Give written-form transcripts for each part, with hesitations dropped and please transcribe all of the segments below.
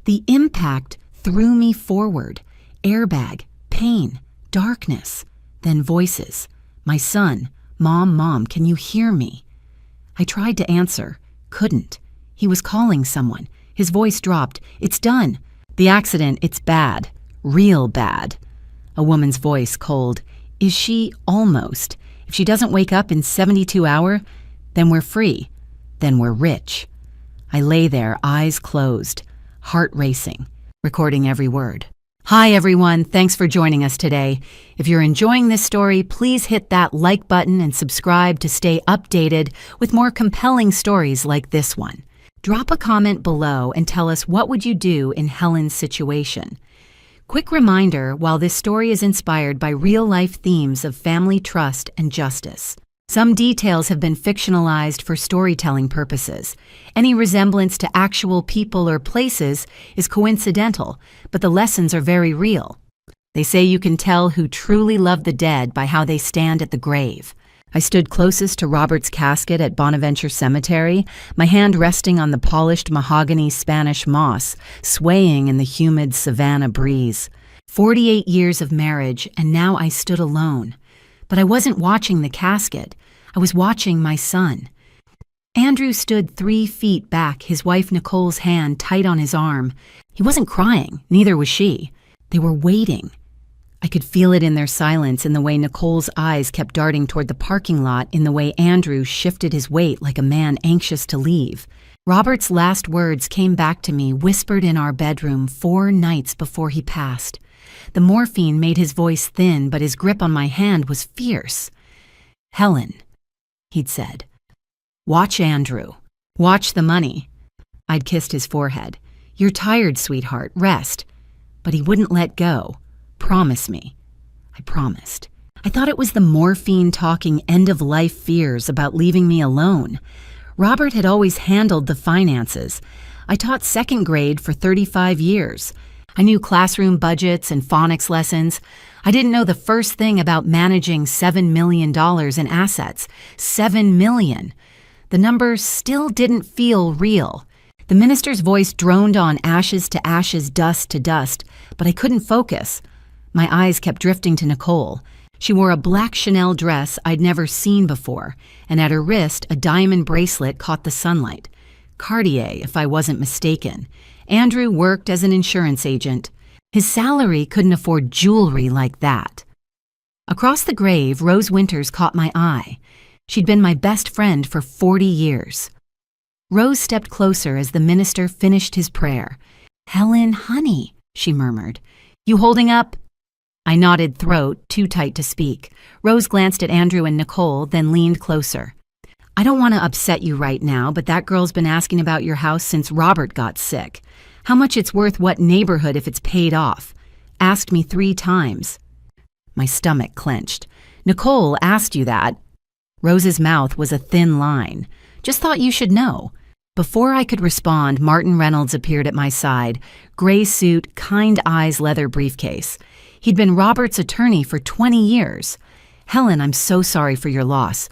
The impact threw me forward. Airbag, pain, darkness, then voices. My son, Mom, can you hear me? I tried to answer, couldn't. He was calling someone. His voice dropped. It's done. The accident, it's bad. Real bad. A woman's voice, cold. Is she almost? If she doesn't wake up in 72 hours, then we're free. Then we're rich. I lay there, eyes closed, heart racing, recording every word. Hi everyone, thanks for joining us today. If you're enjoying this story, please hit that like button and subscribe to stay updated with more compelling stories like this one. Drop a comment below and tell us what would you do in Helen's situation. Quick reminder, while this story is inspired by real-life themes of family trust and justice, some details have been fictionalized for storytelling purposes. Any resemblance to actual people or places is coincidental, but the lessons are very real. They say you can tell who truly love the dead by how they stand at the grave. I stood closest to Robert's casket at Bonaventure Cemetery, my hand resting on the polished mahogany Spanish moss, swaying in the humid savanna breeze. 48 years of marriage, and now I stood alone. But I wasn't watching the casket. I was watching my son. Andrew stood 3 feet back, his wife Nicole's hand tight on his arm. He wasn't crying, neither was she. They were waiting. I could feel it in their silence, in the way Nicole's eyes kept darting toward the parking lot, in the way Andrew shifted his weight like a man anxious to leave. Robert's last words came back to me, whispered in our bedroom 4 nights before he passed. The morphine made his voice thin, but his grip on my hand was fierce. Helen, he'd said, watch Andrew. Watch the money. I'd kissed his forehead. You're tired, sweetheart. Rest. But he wouldn't let go. Promise me. I promised. I thought it was the morphine talking end-of-life fears about leaving me alone. Robert had always handled the finances. I taught 2nd grade for 35 years. I knew classroom budgets and phonics lessons. I didn't know the first thing about managing $7 million in assets. $7 million. The number still didn't feel real. The minister's voice droned on ashes to ashes, dust to dust, but I couldn't focus. My eyes kept drifting to Nicole. She wore a black Chanel dress I'd never seen before, and at her wrist a diamond bracelet caught the sunlight. Cartier, if I wasn't mistaken. Andrew worked as an insurance agent. His salary couldn't afford jewelry like that. Across the grave, Rose Winters caught my eye. She'd been my best friend for 40 years. Rose stepped closer as the minister finished his prayer. Helen, honey, she murmured. You holding up? I nodded, throat too tight to speak. Rose glanced at Andrew and Nicole, then leaned closer. I don't want to upset you right now, but that girl's been asking about your house since Robert got sick. How much it's worth, what neighborhood if it's paid off. Asked me 3 times. My stomach clenched. Nicole asked you that. Rose's mouth was a thin line. Just thought you should know. Before I could respond, Martin Reynolds appeared at my side. Gray suit, kind eyes, leather briefcase. He'd been Robert's attorney for 20 years. Helen, I'm so sorry for your loss.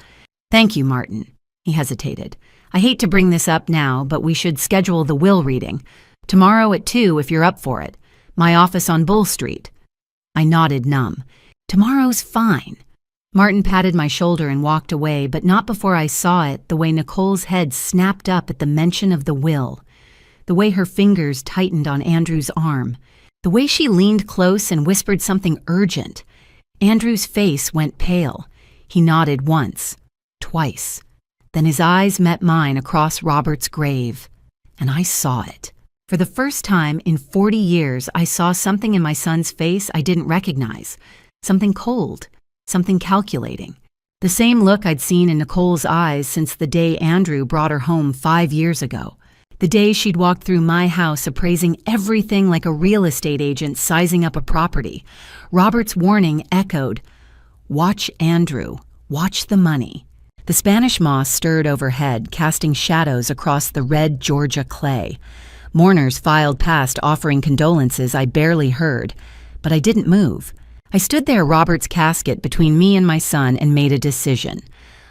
Thank you, Martin. He hesitated. I hate to bring this up now, but we should schedule the will reading. Tomorrow at 2 if you're up for it. My office on Bull Street. I nodded, numb. Tomorrow's fine. Martin patted my shoulder and walked away, but not before I saw it, the way Nicole's head snapped up at the mention of the will. The way her fingers tightened on Andrew's arm. The way she leaned close and whispered something urgent. Andrew's face went pale. He nodded once. Twice. Then his eyes met mine across Robert's grave, and I saw it. For the first time in 40 years, I saw something in my son's face I didn't recognize. Something cold, something calculating. The same look I'd seen in Nicole's eyes since the day Andrew brought her home 5 years ago. The day she'd walked through my house appraising everything like a real estate agent sizing up a property. Robert's warning echoed, "Watch Andrew, watch the money." The Spanish moss stirred overhead, casting shadows across the red Georgia clay. Mourners filed past offering condolences I barely heard, but I didn't move. I stood there, Robert's casket between me and my son, and made a decision.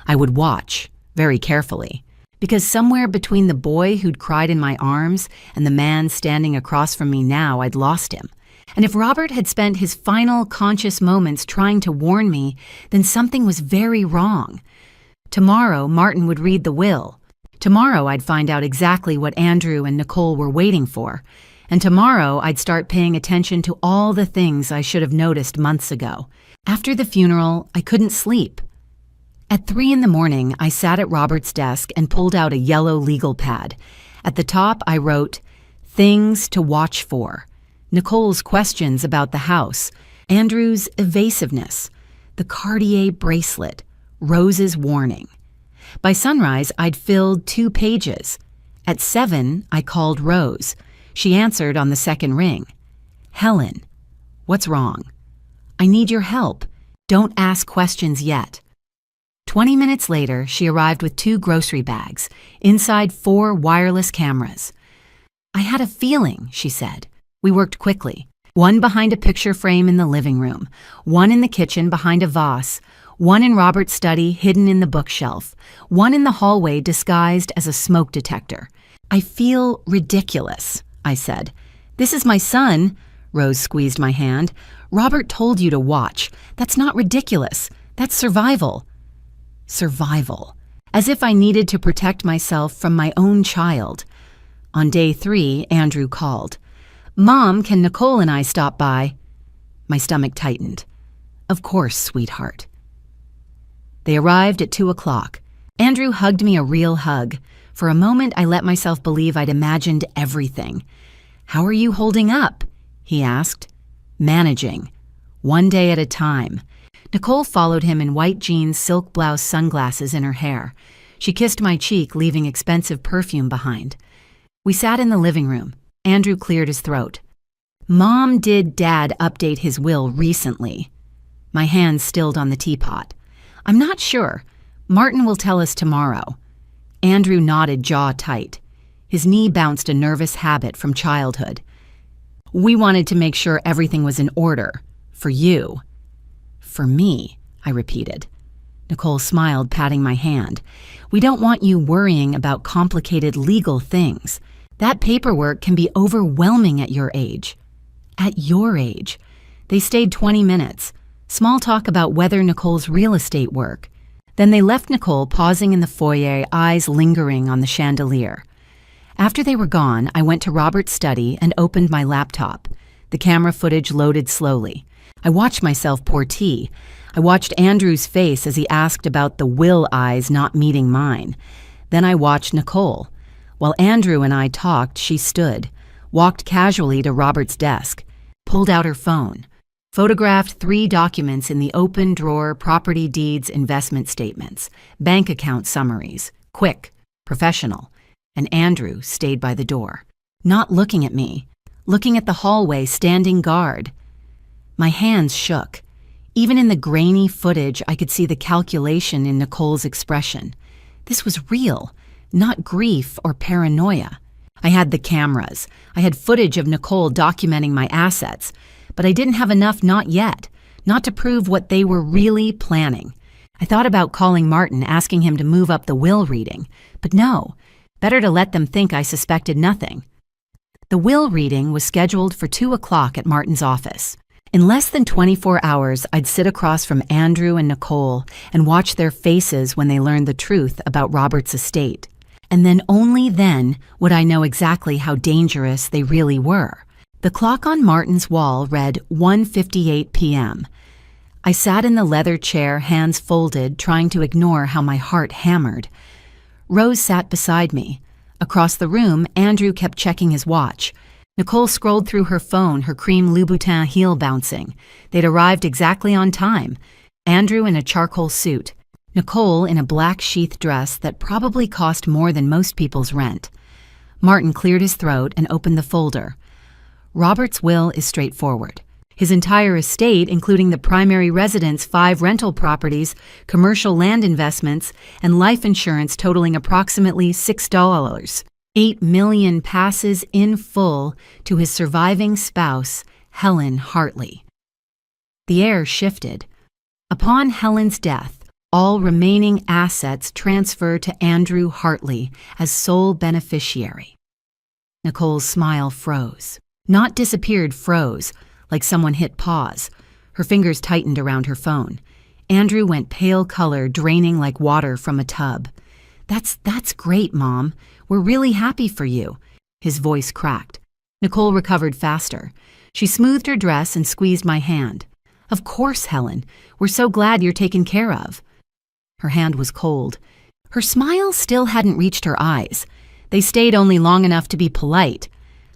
I would watch, very carefully. because somewhere between the boy who'd cried in my arms and the man standing across from me now, I'd lost him. And if Robert had spent his final conscious moments trying to warn me, then something was very wrong. Tomorrow, Martin would read the will. Tomorrow, I'd find out exactly what Andrew and Nicole were waiting for. And tomorrow, I'd start paying attention to all the things I should have noticed months ago. After the funeral, I couldn't sleep. At 3 a.m, I sat at Robert's desk and pulled out a yellow legal pad. At the top, I wrote, "Things to watch for." Nicole's questions about the house, Andrew's evasiveness, the Cartier bracelet, Rose's warning. By sunrise, I'd filled 2 pages. At 7, I called Rose. She answered on the second ring. "Helen, what's wrong? I need your help. Don't ask questions yet." 20 minutes later, she arrived with 2 grocery bags, inside 4 wireless cameras. "I had a feeling," she said. We worked quickly. One behind a picture frame in the living room, one in the kitchen behind a vase, one in Robert's study hidden in the bookshelf, one in the hallway disguised as a smoke detector. "I feel ridiculous," I said. "This is my son." Rose squeezed my hand. "Robert told you to watch. That's not ridiculous. That's survival." Survival. As if I needed to protect myself from my own child. On day 3, Andrew called. "Mom, can Nicole and I stop by?" My stomach tightened. "Of course, sweetheart." They arrived at 2 o'clock. Andrew hugged me a real hug. For a moment, I let myself believe I'd imagined everything. "How are you holding up?" he asked. "Managing. One day at a time." Nicole followed him in white jeans, silk blouse, sunglasses in her hair. She kissed my cheek, leaving expensive perfume behind. We sat in the living room. Andrew cleared his throat. "Mom did Dad update his will recently?" My hands stilled on the teapot. "I'm not sure. Martin will tell us tomorrow." Andrew nodded, jaw tight. His knee bounced a nervous habit from childhood. "We wanted to make sure everything was in order. For you." "For me," I repeated. Nicole smiled, patting my hand. "We don't want you worrying about complicated legal things. That paperwork can be overwhelming at your age." At your age. They stayed 20 minutes. Small talk about whether Nicole's real estate work. Then they left Nicole pausing in the foyer, eyes lingering on the chandelier. After they were gone, I went to Robert's study and opened my laptop. The camera footage loaded slowly. I watched myself pour tea. I watched Andrew's face as he asked about the will eyes not meeting mine. Then I watched Nicole. While Andrew and I talked, she stood, walked casually to Robert's desk, pulled out her phone, photographed 3 documents in the open drawer: property deeds, investment statements, bank account summaries, quick, professional, and Andrew stayed by the door, not looking at me, looking at the hallway, standing guard. My hands shook. Even in the grainy footage, I could see the calculation in Nicole's expression. This was real, not grief or paranoia. I had the cameras. I had footage of Nicole documenting my assets, but I didn't have enough not yet, not to prove what they were really planning. I thought about calling Martin, asking him to move up the will reading, but no, better to let them think I suspected nothing. The will reading was scheduled for 2 o'clock at Martin's office. In less than 24 hours, I'd sit across from Andrew and Nicole and watch their faces when they learned the truth about Robert's estate. And then only then would I know exactly how dangerous they really were. The clock on Martin's wall read 1:58 p.m. I sat in the leather chair, hands folded, trying to ignore how my heart hammered. Rose sat beside me. Across the room, Andrew kept checking his watch. Nicole scrolled through her phone, her cream Louboutin heel bouncing. They'd arrived exactly on time. Andrew in a charcoal suit. Nicole in a black sheath dress that probably cost more than most people's rent. Martin cleared his throat and opened the folder. Robert's will is straightforward. His entire estate, including the primary residence, 5 rental properties, commercial land investments, and life insurance totaling approximately $6. $8 million passes in full to his surviving spouse, Helen Hartley. The air shifted. Upon Helen's death, All remaining assets transfer to Andrew Hartley as sole beneficiary. Nicole's smile froze. Not disappeared, froze, like someone hit pause. Her fingers tightened around her phone. Andrew went pale color, draining like water from a tub. That's great, Mom. We're really happy for you. His voice cracked. Nicole recovered faster. She smoothed her dress and squeezed my hand. Of course, Helen. We're so glad you're taken care of. Her hand was cold. Her smile still hadn't reached her eyes. They stayed only long enough to be polite.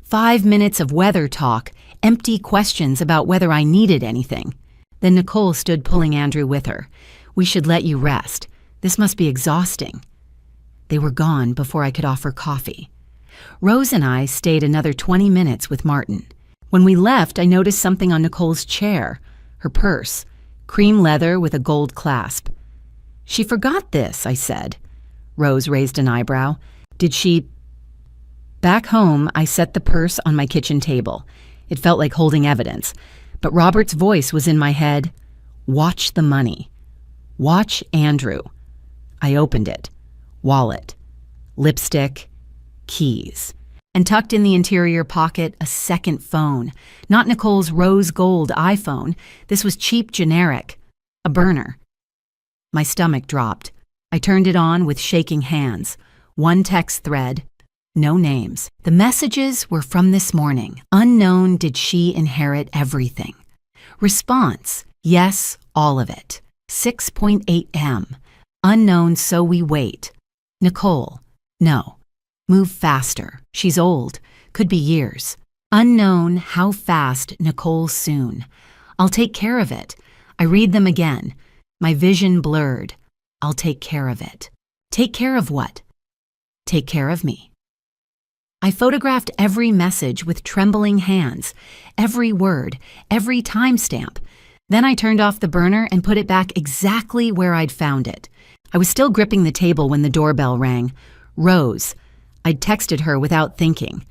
5 minutes of weather talk, empty questions about whether I needed anything. Then Nicole stood pulling Andrew with her. We should let you rest. This must be exhausting. They were gone before I could offer coffee. Rose and I stayed another 20 minutes with Martin. When we left, I noticed something on Nicole's chair, her purse, cream leather with a gold clasp. She forgot this, I said. Rose raised an eyebrow. Did she? Back home, I set the purse on my kitchen table. It felt like holding evidence, but Robert's voice was in my head. Watch the money. Watch Andrew. I opened it. Wallet, lipstick, keys. And tucked in the interior pocket, a second phone. Not Nicole's rose gold iPhone. This was cheap generic. A burner. My stomach dropped. I turned it on with shaking hands. One text thread. No names. The messages were from this morning. Unknown, did she inherit everything? Response. Yes, all of it. 6.8 M. Unknown, so we wait. Nicole. No. Move faster. She's old. Could be years. Unknown, how fast, Nicole soon. I'll take care of it. I read them again. My vision blurred. I'll take care of it. Take care of what? Take care of me. I photographed every message with trembling hands, every word, every timestamp. Then I turned off the burner and put it back exactly where I'd found it. I was still gripping the table when the doorbell rang. Rose. I'd texted her without thinking.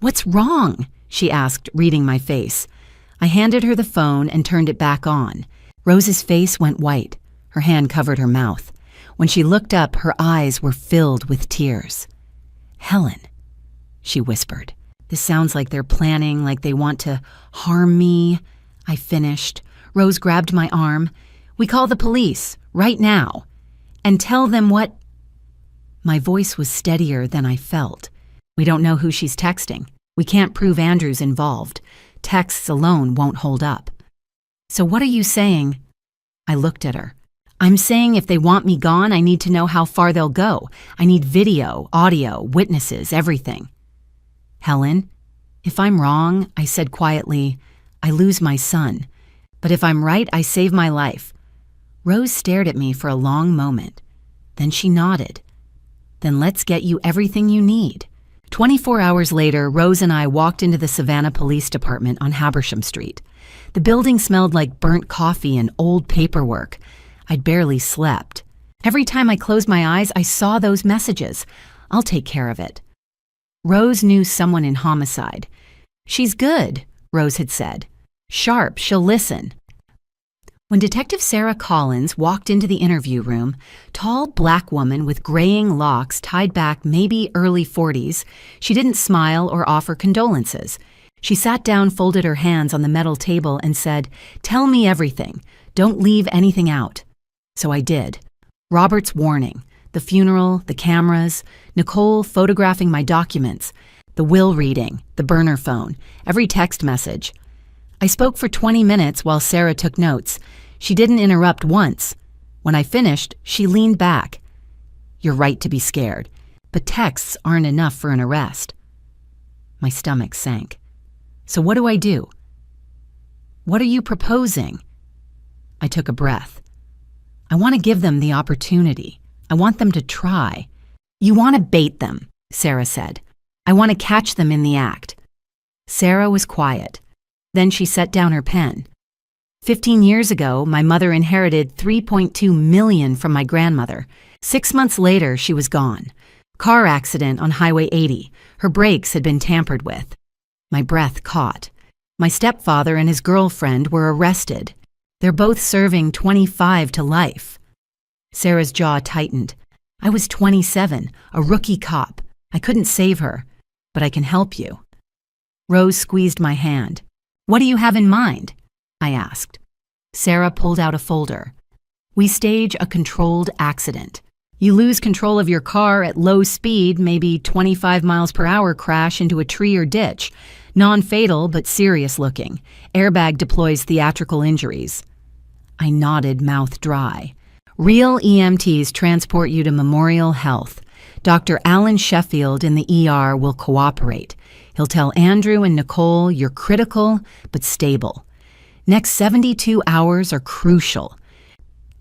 What's wrong? She asked, reading my face. I handed her the phone and turned it back on. Rose's face went white. Her hand covered her mouth. When she looked up, her eyes were filled with tears. Helen, she whispered. This sounds like they're planning, like they want to harm me. I finished. Rose grabbed my arm. We call the police, right now. And tell them what... My voice was steadier than I felt. We don't know who she's texting. We can't prove Andrew's involved. Texts alone won't hold up. So what are you saying? I looked at her. I'm saying if they want me gone, I need to know how far they'll go. I need video, audio, witnesses, everything. Helen, if I'm wrong, I said quietly, I lose my son. But if I'm right, I save my life. Rose stared at me for a long moment. Then she nodded. Then let's get you everything you need. 24 hours later, Rose and I walked into the Savannah Police Department on Habersham Street. The building smelled like burnt coffee and old paperwork. I'd barely slept. Every time I closed my eyes, I saw those messages. I'll take care of it. Rose knew someone in homicide. She's good, Rose had said. Sharp, she'll listen. When Detective Sarah Collins walked into the interview room, tall black woman with graying locks tied back maybe early 40s, she didn't smile or offer condolences. She sat down, folded her hands on the metal table and said, "Tell me everything. Don't leave anything out." So I did. Robert's warning, the funeral, the cameras, Nicole photographing my documents, the will reading, the burner phone, every text message. I spoke for 20 minutes while Sarah took notes. She didn't interrupt once. When I finished, she leaned back. You're right to be scared, but texts aren't enough for an arrest. My stomach sank. So what do I do? What are you proposing? I took a breath. I want to give them the opportunity. I want them to try. You want to bait them, Sarah said. I want to catch them in the act. Sarah was quiet. Then she set down her pen. 15 years ago, my mother inherited $3.2 million from my grandmother. 6 months later, she was gone. Car accident on Highway 80. Her brakes had been tampered with. My breath caught. My stepfather and his girlfriend were arrested. They're both serving 25 to life. Sarah's jaw tightened. I was 27, a rookie cop. I couldn't save her, but I can help you. Rose squeezed my hand. What do you have in mind? I asked. Sarah pulled out a folder. We stage a controlled accident. You lose control of your car at low speed, maybe 25 miles per hour crash into a tree or ditch. Non-fatal, but serious looking. Airbag deploys theatrical injuries. I nodded, mouth dry. Real EMTs transport you to Memorial Health. Dr. Alan Sheffield in the ER will cooperate. He'll tell Andrew and Nicole you're critical but stable. Next 72 hours are crucial.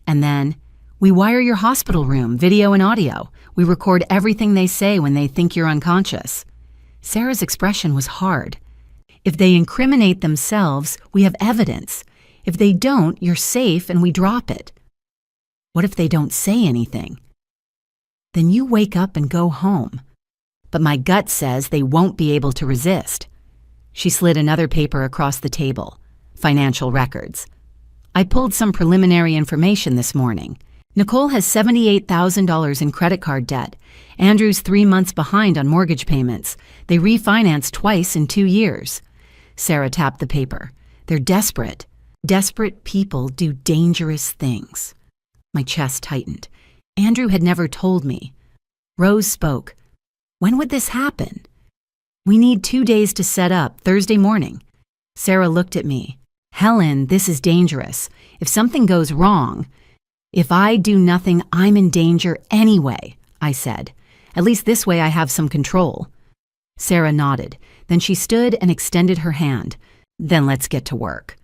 And then, we wire your hospital room, video and audio. We record everything they say when they think you're unconscious. Sarah's expression was hard. If they incriminate themselves, we have evidence. If they don't, you're safe and we drop it. What if they don't say anything? Then you wake up and go home. But my gut says they won't be able to resist. She slid another paper across the table. Financial records. I pulled some preliminary information this morning. Nicole has $78,000 in credit card debt. Andrew's 3 months behind on mortgage payments. They refinanced twice in 2 years. Sarah tapped the paper. They're desperate. Desperate people do dangerous things. My chest tightened. Andrew had never told me. Rose spoke. When would this happen? We need 2 days to set up, Thursday morning. Sarah looked at me. Helen, this is dangerous. If something goes wrong, if I do nothing, I'm in danger anyway, I said. At least this way I have some control. Sarah nodded. Then she stood and extended her hand. Then let's get to work.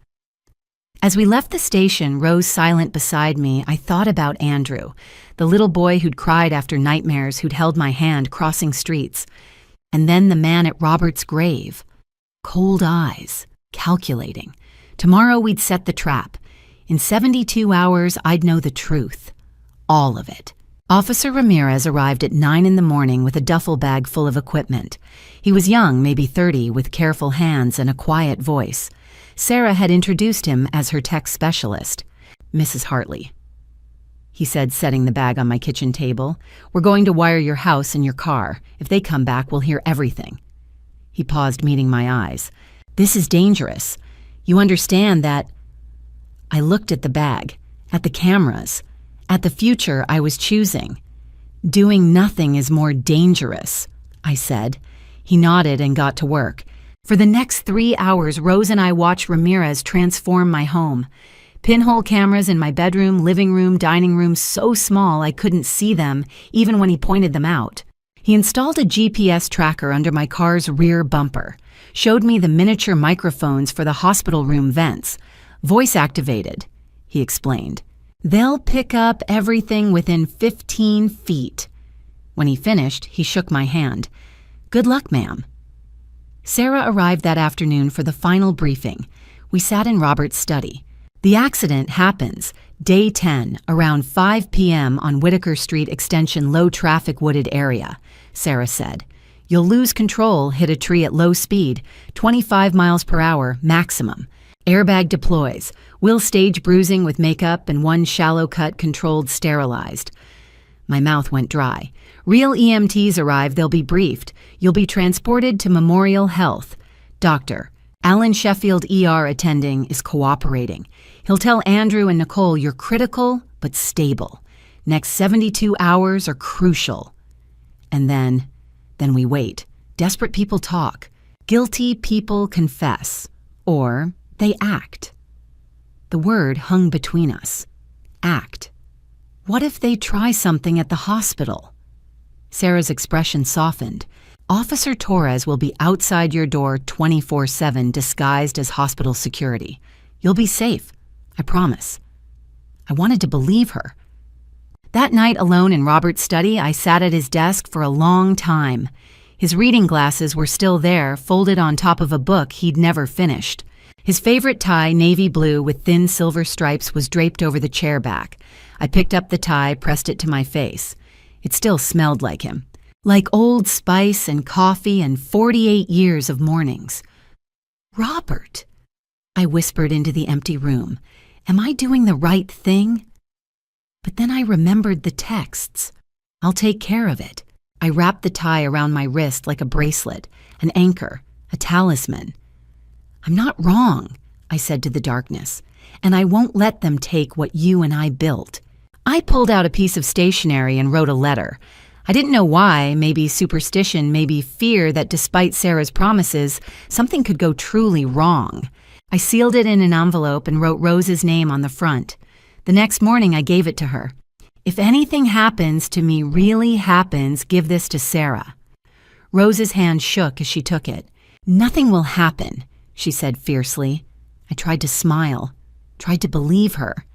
As we left the station, Rose silent beside me, I thought about Andrew, the little boy who'd cried after nightmares, who'd held my hand crossing streets. And then the man at Robert's grave. Cold eyes, calculating. Tomorrow we'd set the trap. In 72 hours, I'd know the truth. All of it. Officer Ramirez arrived at 9 in the morning with a duffel bag full of equipment. He was young, maybe 30, with careful hands and a quiet voice. Sarah had introduced him as her tech specialist. Mrs. Hartley. He said, setting the bag on my kitchen table. We're going to wire your house and your car. If they come back, we'll hear everything. He paused, meeting my eyes. This is dangerous. You understand that... I looked at the bag, at the cameras, at the future I was choosing. Doing nothing is more dangerous, I said. He nodded and got to work. For the next 3 hours, Rose and I watched Ramirez transform my home. Pinhole cameras in my bedroom, living room, dining room, so small I couldn't see them, even when he pointed them out. He installed a GPS tracker under my car's rear bumper, showed me the miniature microphones for the hospital room vents. Voice activated, he explained. They'll pick up everything within 15 feet. When he finished, he shook my hand. Good luck, ma'am. Sarah arrived that afternoon for the final briefing. We sat in Robert's study. The accident happens, day 10, around 5 p.m. on Whitaker Street Extension low-traffic wooded area, Sarah said. You'll lose control, hit a tree at low speed, 25 miles per hour, maximum. Airbag deploys. We'll stage bruising with makeup and 1 shallow cut controlled sterilized. My mouth went dry. Real EMTs arrive, they'll be briefed. You'll be transported to Memorial Health. Doctor, Alan Sheffield ER attending is cooperating. He'll tell Andrew and Nicole you're critical but stable. Next 72 hours are crucial. And then we wait. Desperate people talk. Guilty people confess. Or they act. The word hung between us. Act. What if they try something at the hospital? Sarah's expression softened. Officer Torres will be outside your door 24/7 disguised as hospital security. You'll be safe, I promise. I wanted to believe her. That night alone in Robert's study, I sat at his desk for a long time. His reading glasses were still there, folded on top of a book he'd never finished. His favorite tie, navy blue with thin silver stripes, was draped over the chair back. I picked up the tie, pressed it to my face. It still smelled like him. Like Old Spice and coffee and 48 years of mornings. Robert, I whispered into the empty room. Am I doing the right thing? But then I remembered the texts. I'll take care of it. I wrapped the tie around my wrist like a bracelet, an anchor, a talisman. I'm not wrong, I said to the darkness, and I won't let them take what you and I built. I pulled out a piece of stationery and wrote a letter. I didn't know why, maybe superstition, maybe fear that despite Sarah's promises, something could go truly wrong. I sealed it in an envelope and wrote Rose's name on the front. The next morning I gave it to her. If anything happens to me, really happens, give this to Sarah. Rose's hand shook as she took it. Nothing will happen, she said fiercely. I tried to smile, tried to believe her.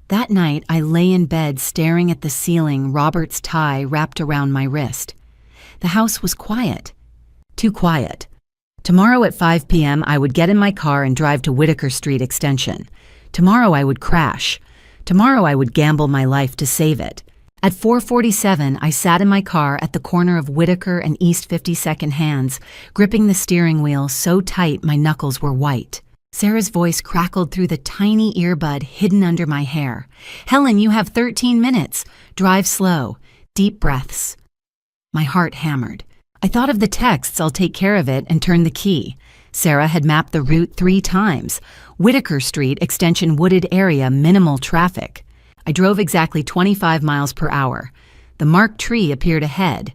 That night, I lay in bed staring at the ceiling, Robert's tie wrapped around my wrist. The house was quiet. Too quiet. Tomorrow at 5 p.m., I would get in my car and drive to Whitaker Street Extension. Tomorrow I would crash. Tomorrow I would gamble my life to save it. At 4:47, I sat in my car at the corner of Whitaker and East 52nd Hands, gripping the steering wheel so tight my knuckles were white. Sarah's voice crackled through the tiny earbud hidden under my hair. Helen, you have 13 minutes. Drive slow. Deep breaths. My heart hammered. I thought of the texts, I'll take care of it, and turned the key. Sarah had mapped the route 3 times. Whitaker Street, Extension wooded area, minimal traffic. I drove exactly 25 miles per hour. The marked tree appeared ahead,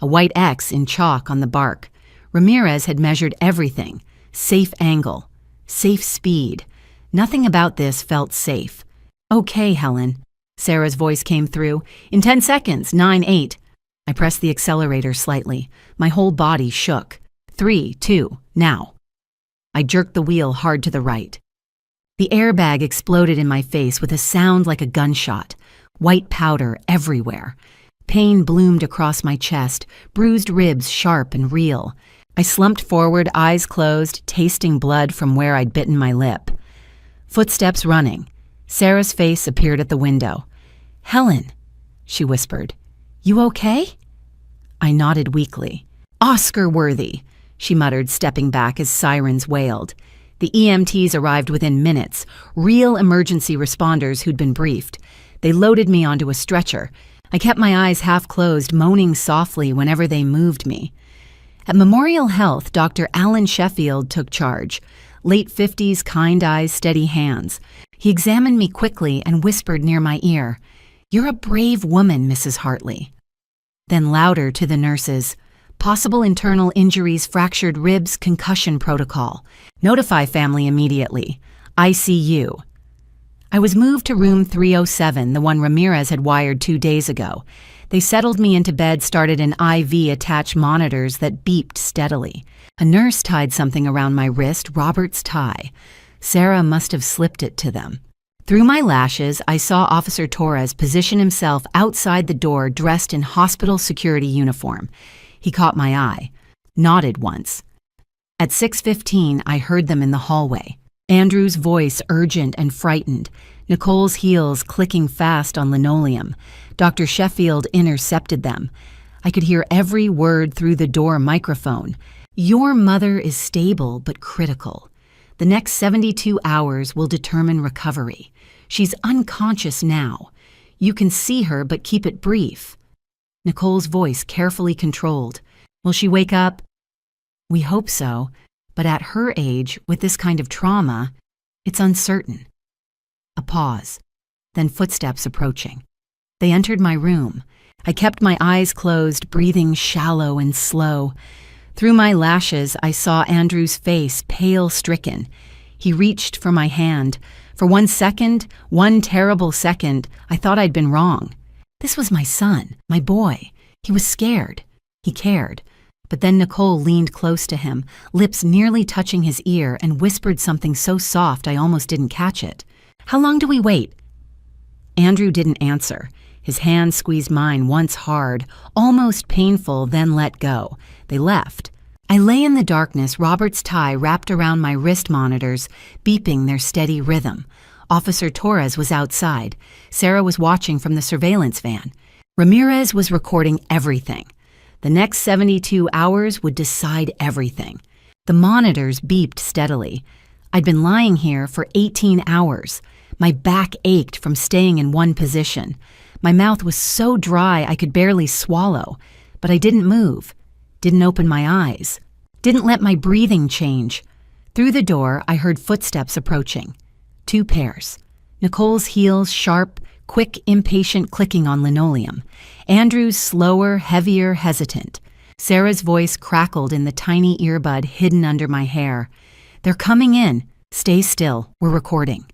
a white X in chalk on the bark. Ramirez had measured everything. Safe angle. Safe speed. Nothing about this felt safe. Okay, Helen. Sarah's voice came through. In 10 seconds, 9-8. I pressed the accelerator slightly. My whole body shook. 3, 2, now. I jerked the wheel hard to the right. The airbag exploded in my face with a sound like a gunshot. White powder everywhere. Pain bloomed across my chest, bruised ribs sharp and real. I slumped forward, eyes closed, tasting blood from where I'd bitten my lip. Footsteps running. Sarah's face appeared at the window. Helen, she whispered. You okay? I nodded weakly. Oscar-worthy, she muttered, stepping back as sirens wailed. The EMTs arrived within minutes, real emergency responders who'd been briefed. They loaded me onto a stretcher. I kept my eyes half closed, moaning softly whenever they moved me. At Memorial Health, Dr. Alan Sheffield took charge. Late 50s, kind eyes, steady hands. He examined me quickly and whispered near my ear, You're a brave woman, Mrs. Hartley. Then louder to the nurses, Possible internal injuries, fractured ribs, concussion protocol. Notify family immediately. ICU. I was moved to room 307, the one Ramirez had wired 2 days ago. They settled me into bed, started an IV-attached monitors that beeped steadily. A nurse tied something around my wrist, Robert's tie. Sarah must have slipped it to them. Through my lashes, I saw Officer Torres position himself outside the door dressed in hospital security uniform. He caught my eye, nodded once. At 6:15, I heard them in the hallway. Andrew's voice urgent and frightened, Nicole's heels clicking fast on linoleum. Dr. Sheffield intercepted them. I could hear every word through the door microphone. Your mother is stable but critical. The next 72 hours will determine recovery. She's unconscious now. You can see her, but keep it brief. Nicole's voice carefully controlled. Will she wake up? We hope so, but at her age, with this kind of trauma, it's uncertain. A pause, then footsteps approaching. They entered my room. I kept my eyes closed, breathing shallow and slow. Through my lashes, I saw Andrew's face, pale stricken. He reached for my hand. For 1 second, one terrible second, I thought I'd been wrong. This was my son, my boy. He was scared. He cared. But then Nicole leaned close to him, lips nearly touching his ear, and whispered something so soft I almost didn't catch it. How long do we wait? Andrew didn't answer. His hand squeezed mine once hard, almost painful, then let go. They left. I lay in the darkness, Robert's tie wrapped around my wrist monitors, beeping their steady rhythm. Officer Torres was outside. Sarah was watching from the surveillance van. Ramirez was recording everything. The next 72 hours would decide everything. The monitors beeped steadily. I'd been lying here for 18 hours. My back ached from staying in one position. My mouth was so dry I could barely swallow, but I didn't move, didn't open my eyes, didn't let my breathing change. Through the door, I heard footsteps approaching. 2 pairs. Nicole's heels sharp, quick, impatient clicking on linoleum. Andrew's slower, heavier, hesitant. Sarah's voice crackled in the tiny earbud hidden under my hair. "They're coming in. Stay still. We're recording."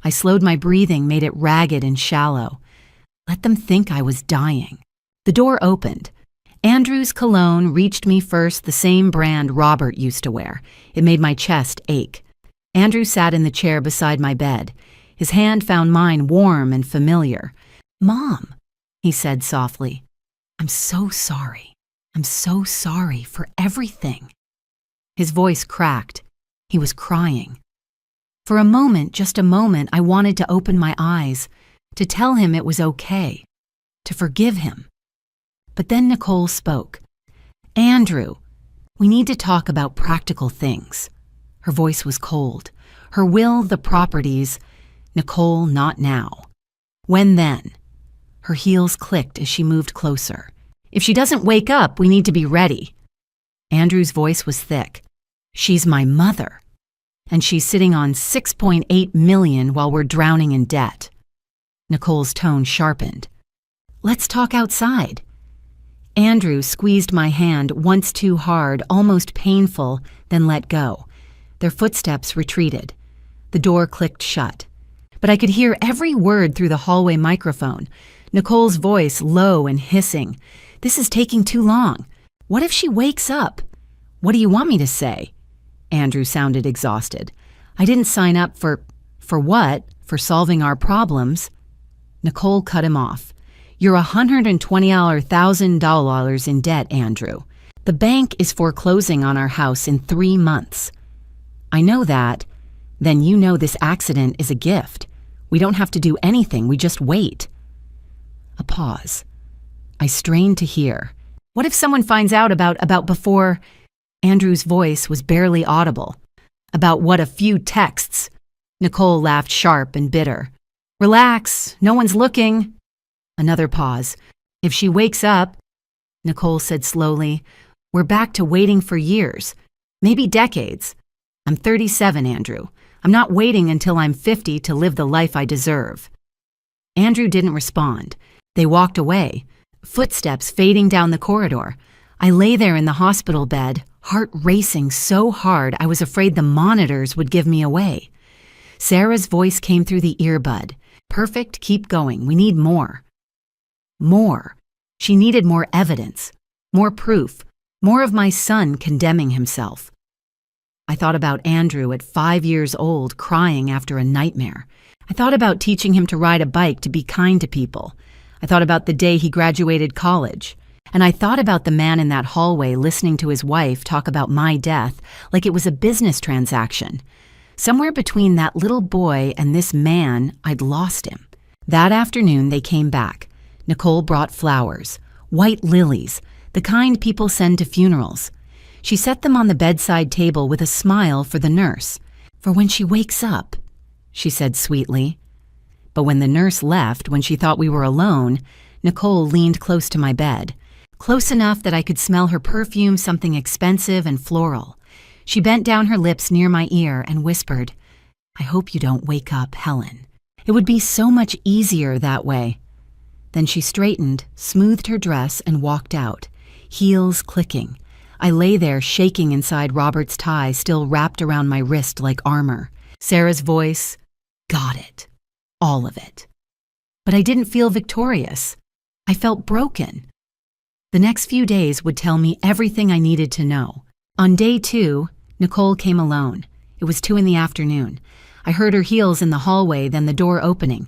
I slowed my breathing, made it ragged and shallow. Let them think I was dying. The door opened. Andrew's cologne reached me first, the same brand Robert used to wear. It made my chest ache. Andrew sat in the chair beside my bed. His hand found mine warm and familiar. "Mom," he said softly, "I'm so sorry. I'm so sorry for everything." His voice cracked. He was crying. For a moment, just a moment, I wanted to open my eyes, to tell him it was okay, to forgive him. But then Nicole spoke. "Andrew, we need to talk about practical things." Her voice was cold. Her will, the properties. "Nicole, not now." "When then?" Her heels clicked as she moved closer. "If she doesn't wake up, we need to be ready." Andrew's voice was thick. "She's my mother, and she's sitting on $6.8 million while we're drowning in debt." Nicole's tone sharpened. "Let's talk outside." Andrew squeezed my hand once too hard, almost painful, then let go. Their footsteps retreated. The door clicked shut. But I could hear every word through the hallway microphone. Nicole's voice low and hissing. "This is taking too long. What if she wakes up?" "What do you want me to say?" Andrew sounded exhausted. "I didn't sign up for what? For solving our problems." Nicole cut him off. "You're $120,000 in debt, Andrew. The bank is foreclosing on our house in 3 months." "I know that. Then you know this accident is a gift. We don't have to do anything, we just wait." A pause. I strained to hear. "What if someone finds out about before—" Andrew's voice was barely audible. "About what, a few texts?" Nicole laughed sharp and bitter. "Relax, no one's looking." Another pause. "If she wakes up," Nicole said slowly, "we're back to waiting for years, maybe decades. I'm 37, Andrew. I'm not waiting until I'm 50 to live the life I deserve." Andrew didn't respond. They walked away, footsteps fading down the corridor. I lay there in the hospital bed, heart racing so hard I was afraid the monitors would give me away. Sarah's voice came through the earbud. "Perfect, keep going. We need more." More. She needed more evidence, more proof, more of my son condemning himself. I thought about Andrew at 5 years old crying after a nightmare. I thought about teaching him to ride a bike to be kind to people. I thought about the day he graduated college. And I thought about the man in that hallway listening to his wife talk about my death like it was a business transaction. Somewhere between that little boy and this man, I'd lost him. That afternoon, they came back. Nicole brought flowers, white lilies, the kind people send to funerals. She set them on the bedside table with a smile for the nurse. "For when she wakes up," she said sweetly. But when the nurse left, when she thought we were alone, Nicole leaned close to my bed, close enough that I could smell her perfume, something expensive and floral. She bent down her lips near my ear and whispered, "I hope you don't wake up, Helen. It would be so much easier that way." Then she straightened, smoothed her dress, and walked out, heels clicking. I lay there shaking inside Robert's tie still wrapped around my wrist like armor. Sarah's voice, "Got it. All of it." But I didn't feel victorious. I felt broken. The next few days would tell me everything I needed to know. On day 2, Nicole came alone. It was 2 in the afternoon. I heard her heels in the hallway, then the door opening.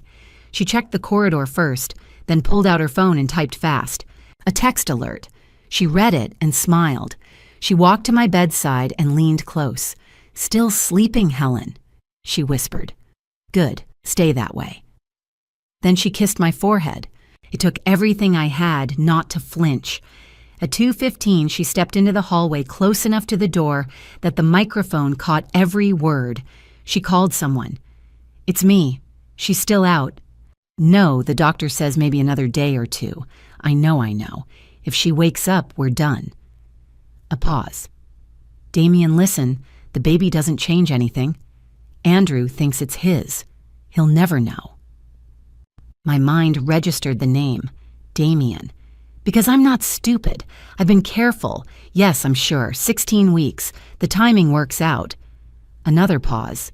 She checked the corridor first, then pulled out her phone and typed fast. A text alert. She read it and smiled. She walked to my bedside and leaned close. "Still sleeping, Helen," she whispered. "Good, stay that way." Then she kissed my forehead. It took everything I had not to flinch. At 2:15, she stepped into the hallway close enough to the door that the microphone caught every word. She called someone. It's me. She's still out. No, the doctor says maybe another day or two. I know. If she wakes up, we're done. A pause. Damien, listen, the baby doesn't change anything. Andrew thinks it's his. He'll never know. My mind registered the name, Damien. Because I'm not stupid. I've been careful. Yes, I'm sure. 16 weeks. The timing works out. Another pause.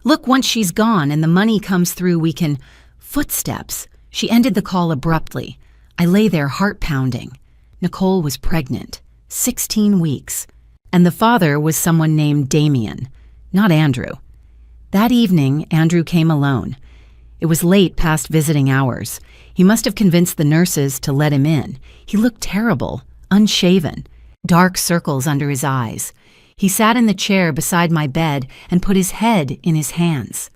Look, once she's gone and the money comes through, we can... Footsteps. She ended the call abruptly. I lay there, heart pounding. Nicole was pregnant. 16 weeks. And the father was someone named Damien, not Andrew. That evening, Andrew came alone. It was late past visiting hours. He must have convinced the nurses to let him in. He looked terrible, unshaven, dark circles under his eyes. He sat in the chair beside my bed and put his head in his hands.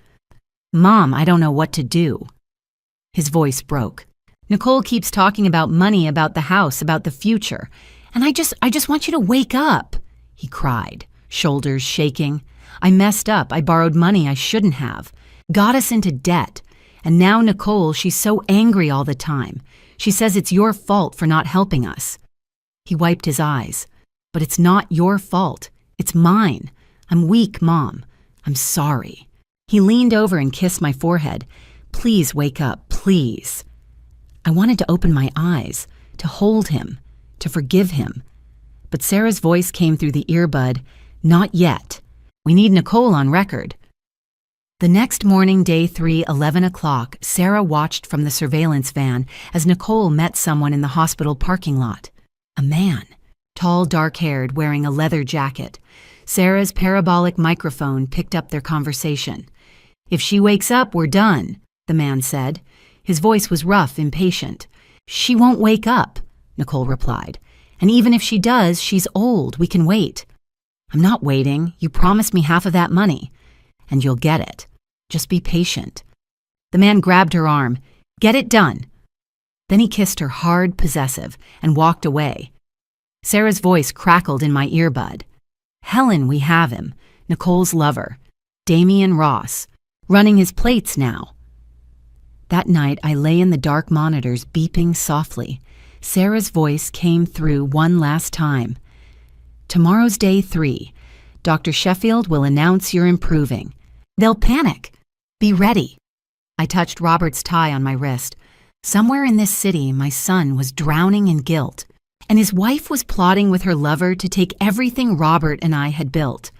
Mom, I don't know what to do. His voice broke. Nicole keeps talking about money, about the house, about the future. And I just want you to wake up, he cried, shoulders shaking. I messed up. I borrowed money I shouldn't have. Got us into debt. And now Nicole, she's so angry all the time. She says it's your fault for not helping us. He wiped his eyes. But it's not your fault. It's mine. I'm weak, Mom. I'm sorry. He leaned over and kissed my forehead. Please wake up, please. I wanted to open my eyes, to hold him, to forgive him. But Sarah's voice came through the earbud. Not yet. We need Nicole on record. The next morning, day 3, 11 o'clock, Sarah watched from the surveillance van as Nicole met someone in the hospital parking lot. A man, tall, dark-haired, wearing a leather jacket. Sarah's parabolic microphone picked up their conversation. If she wakes up, we're done, the man said. His voice was rough, impatient. She won't wake up, Nicole replied. And even if she does, she's old. We can wait. I'm not waiting. You promised me half of that money. And you'll get it. Just be patient. The man grabbed her arm. Get it done. Then he kissed her hard, possessive, and walked away. Sarah's voice crackled in my earbud. Helen, we have him. Nicole's lover. Damien Ross. Running his plates now. That night, I lay in the dark monitors, beeping softly. Sarah's voice came through one last time. Tomorrow's day 3. Dr. Sheffield will announce you're improving. They'll panic. Be ready. I touched Robert's tie on my wrist. Somewhere in this city, my son was drowning in guilt, and his wife was plotting with her lover to take everything Robert and I had built.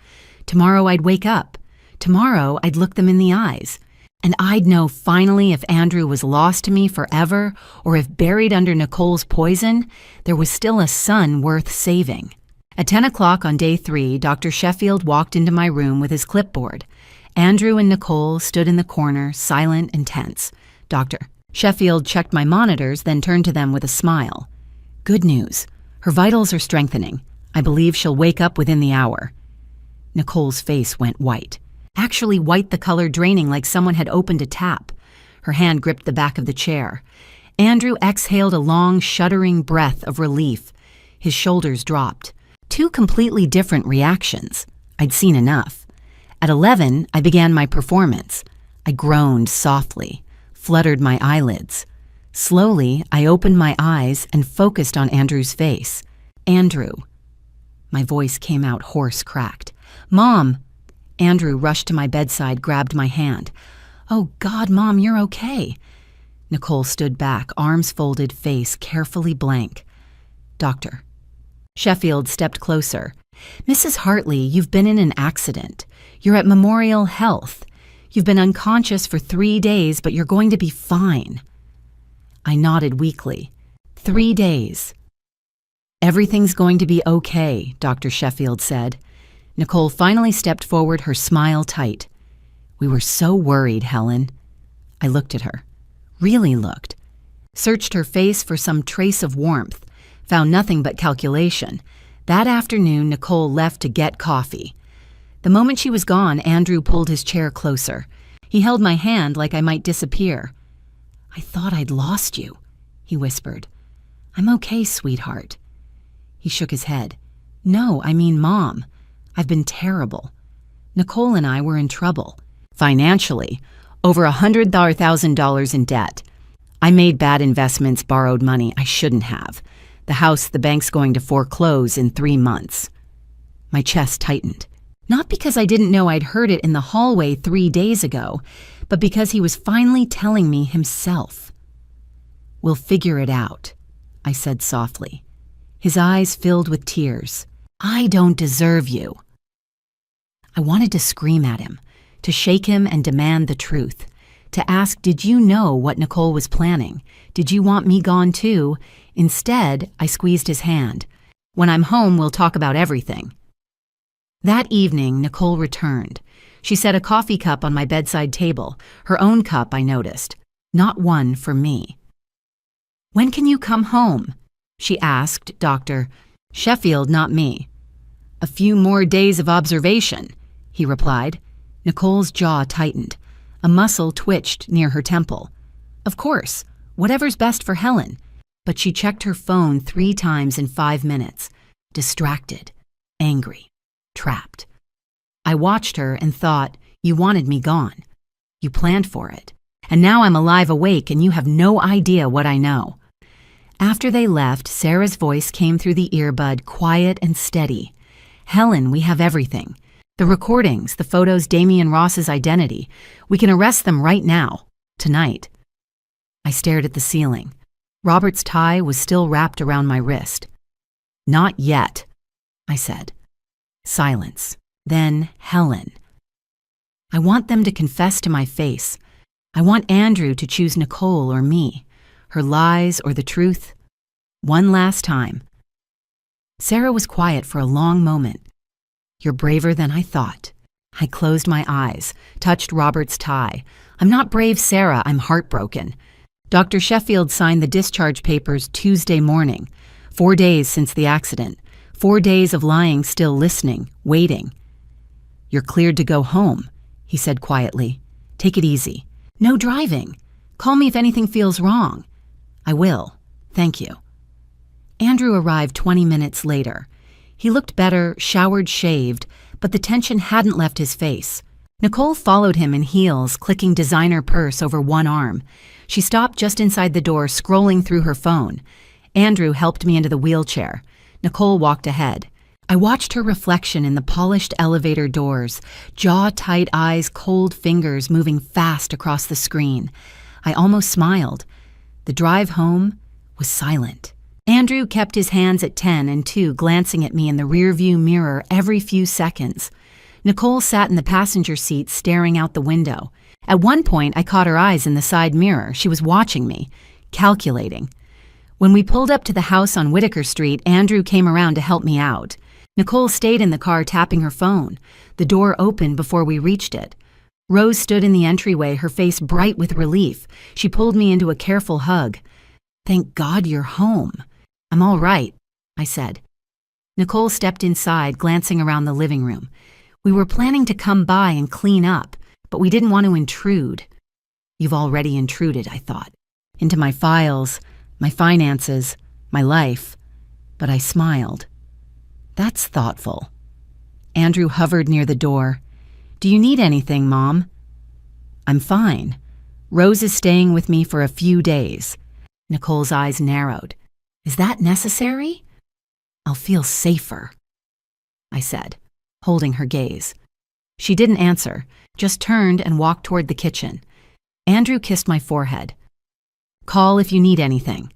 Tomorrow I'd wake up. Tomorrow I'd look them in the eyes. And I'd know finally if Andrew was lost to me forever or if buried under Nicole's poison, there was still a son worth saving. At 10 o'clock on day 3, Dr. Sheffield walked into my room with his clipboard. Andrew and Nicole stood in the corner, silent and tense. Dr. Sheffield checked my monitors, then turned to them with a smile. Good news. Her vitals are strengthening. I believe she'll wake up within the hour. Nicole's face went white. Actually white, the color draining like someone had opened a tap. Her hand gripped the back of the chair. Andrew exhaled a long, shuddering breath of relief. His shoulders dropped. 2 completely different reactions. I'd seen enough. At 11, I began my performance. I groaned softly, fluttered my eyelids. Slowly, I opened my eyes and focused on Andrew's face. Andrew. My voice came out hoarse, cracked. Mom! Andrew rushed to my bedside, grabbed my hand. Oh, God, Mom, you're okay. Nicole stood back, arms folded, face carefully blank. Doctor. Sheffield stepped closer. Mrs. Hartley, you've been in an accident. You're at Memorial Health. You've been unconscious for 3 days, but you're going to be fine. I nodded weakly. 3 days. Everything's going to be okay, Dr. Sheffield said. Nicole finally stepped forward, her smile tight. We were so worried, Helen. I looked at her. Really looked. Searched her face for some trace of warmth. Found nothing but calculation. That afternoon, Nicole left to get coffee. The moment she was gone, Andrew pulled his chair closer. He held my hand like I might disappear. I thought I'd lost you, he whispered. I'm okay, sweetheart. He shook his head. No, I mean Mom. I've been terrible. Nicole and I were in trouble. Financially. over $100,000 in debt. I made bad investments, borrowed money I shouldn't have. The house the bank's going to foreclose in 3 months. My chest tightened. Not because I didn't know I'd heard it in the hallway 3 days ago, but because he was finally telling me himself. "We'll figure it out," I said softly. His eyes filled with tears. "I don't deserve you." I wanted to scream at him, to shake him and demand the truth, to ask, did you know what Nicole was planning? Did you want me gone too? Instead, I squeezed his hand. "When I'm home, we'll talk about everything." That evening, Nicole returned. She set a coffee cup on my bedside table, her own cup, I noticed, not one for me. "When can you come home?" she asked Dr. Sheffield, not me. "A few more days of observation," he replied. Nicole's jaw tightened. A muscle twitched near her temple. Of course, whatever's best for Helen. But she checked her phone 3 times in 5 minutes. Distracted, angry, trapped. I watched her and thought, you wanted me gone. You planned for it. And now I'm alive, awake, and you have no idea what I know. After they left, Sarah's voice came through the earbud, quiet and steady. "Helen, we have everything. The recordings, the photos, Damian Ross's identity. We can arrest them right now, tonight." I stared at the ceiling. Robert's tie was still wrapped around my wrist. "Not yet," I said. Silence. Then Helen. "I want them to confess to my face. I want Andrew to choose Nicole or me, her lies or the truth. One last time." Sarah was quiet for a long moment. "You're braver than I thought." I closed my eyes, touched Robert's tie. "I'm not brave, Sarah. I'm heartbroken." Dr. Sheffield signed the discharge papers Tuesday morning. 4 days since the accident. 4 days of lying, still listening, waiting. "You're cleared to go home," he said quietly. "Take it easy. No driving. Call me if anything feels wrong." "I will. Thank you." Andrew arrived 20 minutes later. He looked better, showered, shaved, but the tension hadn't left his face. Nicole followed him in heels, clicking designer purse over one arm. She stopped just inside the door, scrolling through her phone. Andrew helped me into the wheelchair. Nicole walked ahead. I watched her reflection in the polished elevator doors, jaw-tight eyes, cold fingers moving fast across the screen. I almost smiled. The drive home was silent. Andrew kept his hands at 10 and 2, glancing at me in the rearview mirror every few seconds. Nicole sat in the passenger seat, staring out the window. At one point, I caught her eyes in the side mirror. She was watching me, calculating. When we pulled up to the house on Whitaker Street, Andrew came around to help me out. Nicole stayed in the car, tapping her phone. The door opened before we reached it. Rose stood in the entryway, her face bright with relief. She pulled me into a careful hug. "Thank God you're home." "I'm all right," I said. Nicole stepped inside, glancing around the living room. "We were planning to come by and clean up, but we didn't want to intrude." "You've already intruded," I thought, "into my files, my finances, my life." But I smiled. "That's thoughtful." Andrew hovered near the door. "Do you need anything, Mom?" "I'm fine. Rose is staying with me for a few days." Nicole's eyes narrowed. "Is that necessary?" "I'll feel safer," I said, holding her gaze. She didn't answer, just turned and walked toward the kitchen. Andrew kissed my forehead. "Call if you need anything."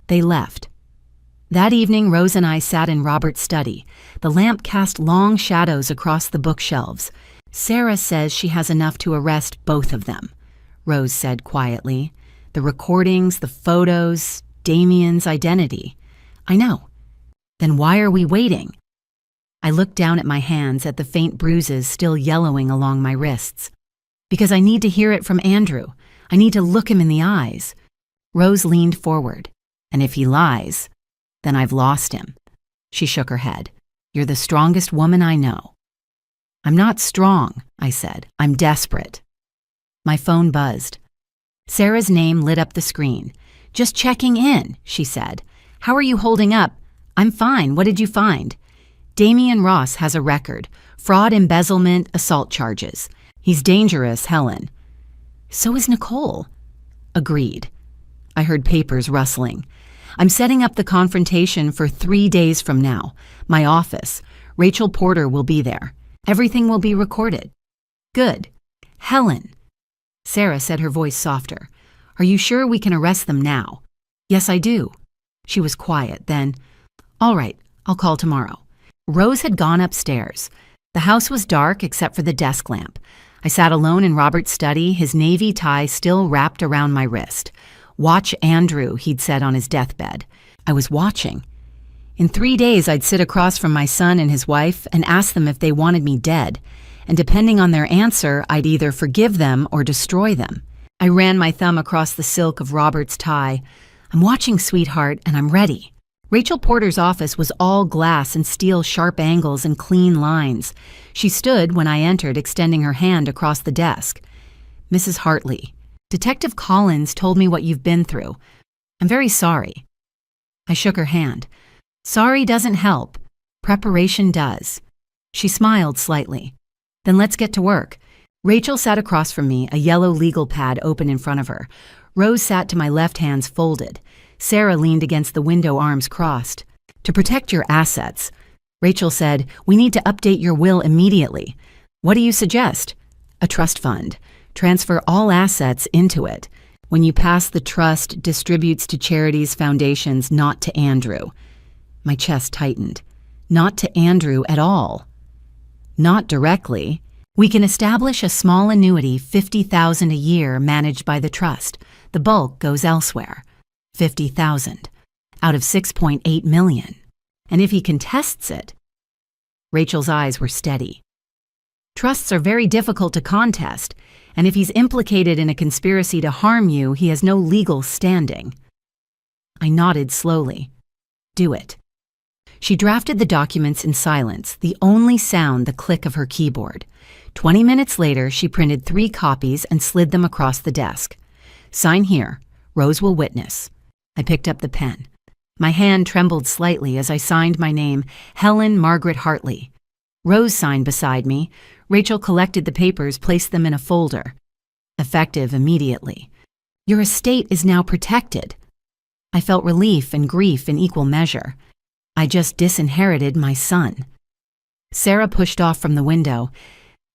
They left. That evening, Rose and I sat in Robert's study. The lamp cast long shadows across the bookshelves. "Sarah says she has enough to arrest both of them," Rose said quietly. "The recordings, the photos, Damian's identity." "I know. Then why are we waiting?" I looked down at my hands, at the faint bruises still yellowing along my wrists. "Because I need to hear it from Andrew. I need to look him in the eyes." Rose leaned forward. "And if he lies, then I've lost him." She shook her head. "You're the strongest woman I know." "I'm not strong," I said. "I'm desperate." My phone buzzed. Sarah's name lit up the screen. "Just checking in," she said. "How are you holding up?" "I'm fine. What did you find?" "Damian Ross has a record. Fraud, embezzlement, assault charges. He's dangerous, Helen." So is Nicole. Agreed. I heard papers rustling. I'm setting up the confrontation for 3 days from now. My office. Rachel Porter will be there. Everything will be recorded. Good. Helen. Sarah said, her voice softer. Are you sure we can arrest them now? Yes, I do. She was quiet, then, all right, I'll call tomorrow. Rose had gone upstairs. The house was dark except for the desk lamp. I sat alone in Robert's study, his navy tie still wrapped around my wrist. Watch Andrew, he'd said on his deathbed. I was watching. In 3 days, I'd sit across from my son and his wife and ask them if they wanted me dead. And depending on their answer, I'd either forgive them or destroy them. I ran my thumb across the silk of Robert's tie. I'm watching, sweetheart, and I'm ready. Rachel Porter's office was all glass and steel, sharp angles and clean lines. She stood when I entered, extending her hand across the desk. Mrs. Hartley, Detective Collins told me what you've been through. I'm very sorry. I shook her hand. Sorry doesn't help. Preparation does. She smiled slightly. Then let's get to work. Rachel sat across from me, a yellow legal pad open in front of her. Rose sat to my left, hands folded. Sarah leaned against the window, arms crossed. To protect your assets, Rachel said, we need to update your will immediately. What do you suggest? A trust fund. Transfer all assets into it. When you pass, the trust distributes to charities, foundations, not to Andrew. My chest tightened. Not to Andrew at all. Not directly. We can establish a small annuity, $50,000 a year, managed by the trust. The bulk goes elsewhere. $50,000 out of $6.8 million. And if he contests it, Rachel's eyes were steady. Trusts are very difficult to contest, and if he's implicated in a conspiracy to harm you, he has no legal standing. I nodded slowly. Do it. She drafted the documents in silence, the only sound the click of her keyboard. 20 minutes later, she printed 3 copies and slid them across the desk. Sign here. Rose will witness. I picked up the pen. My hand trembled slightly as I signed my name, Helen Margaret Hartley. Rose signed beside me. Rachel collected the papers, placed them in a folder. Effective immediately. Your estate is now protected. I felt relief and grief in equal measure. I just disinherited my son. Sarah pushed off from the window.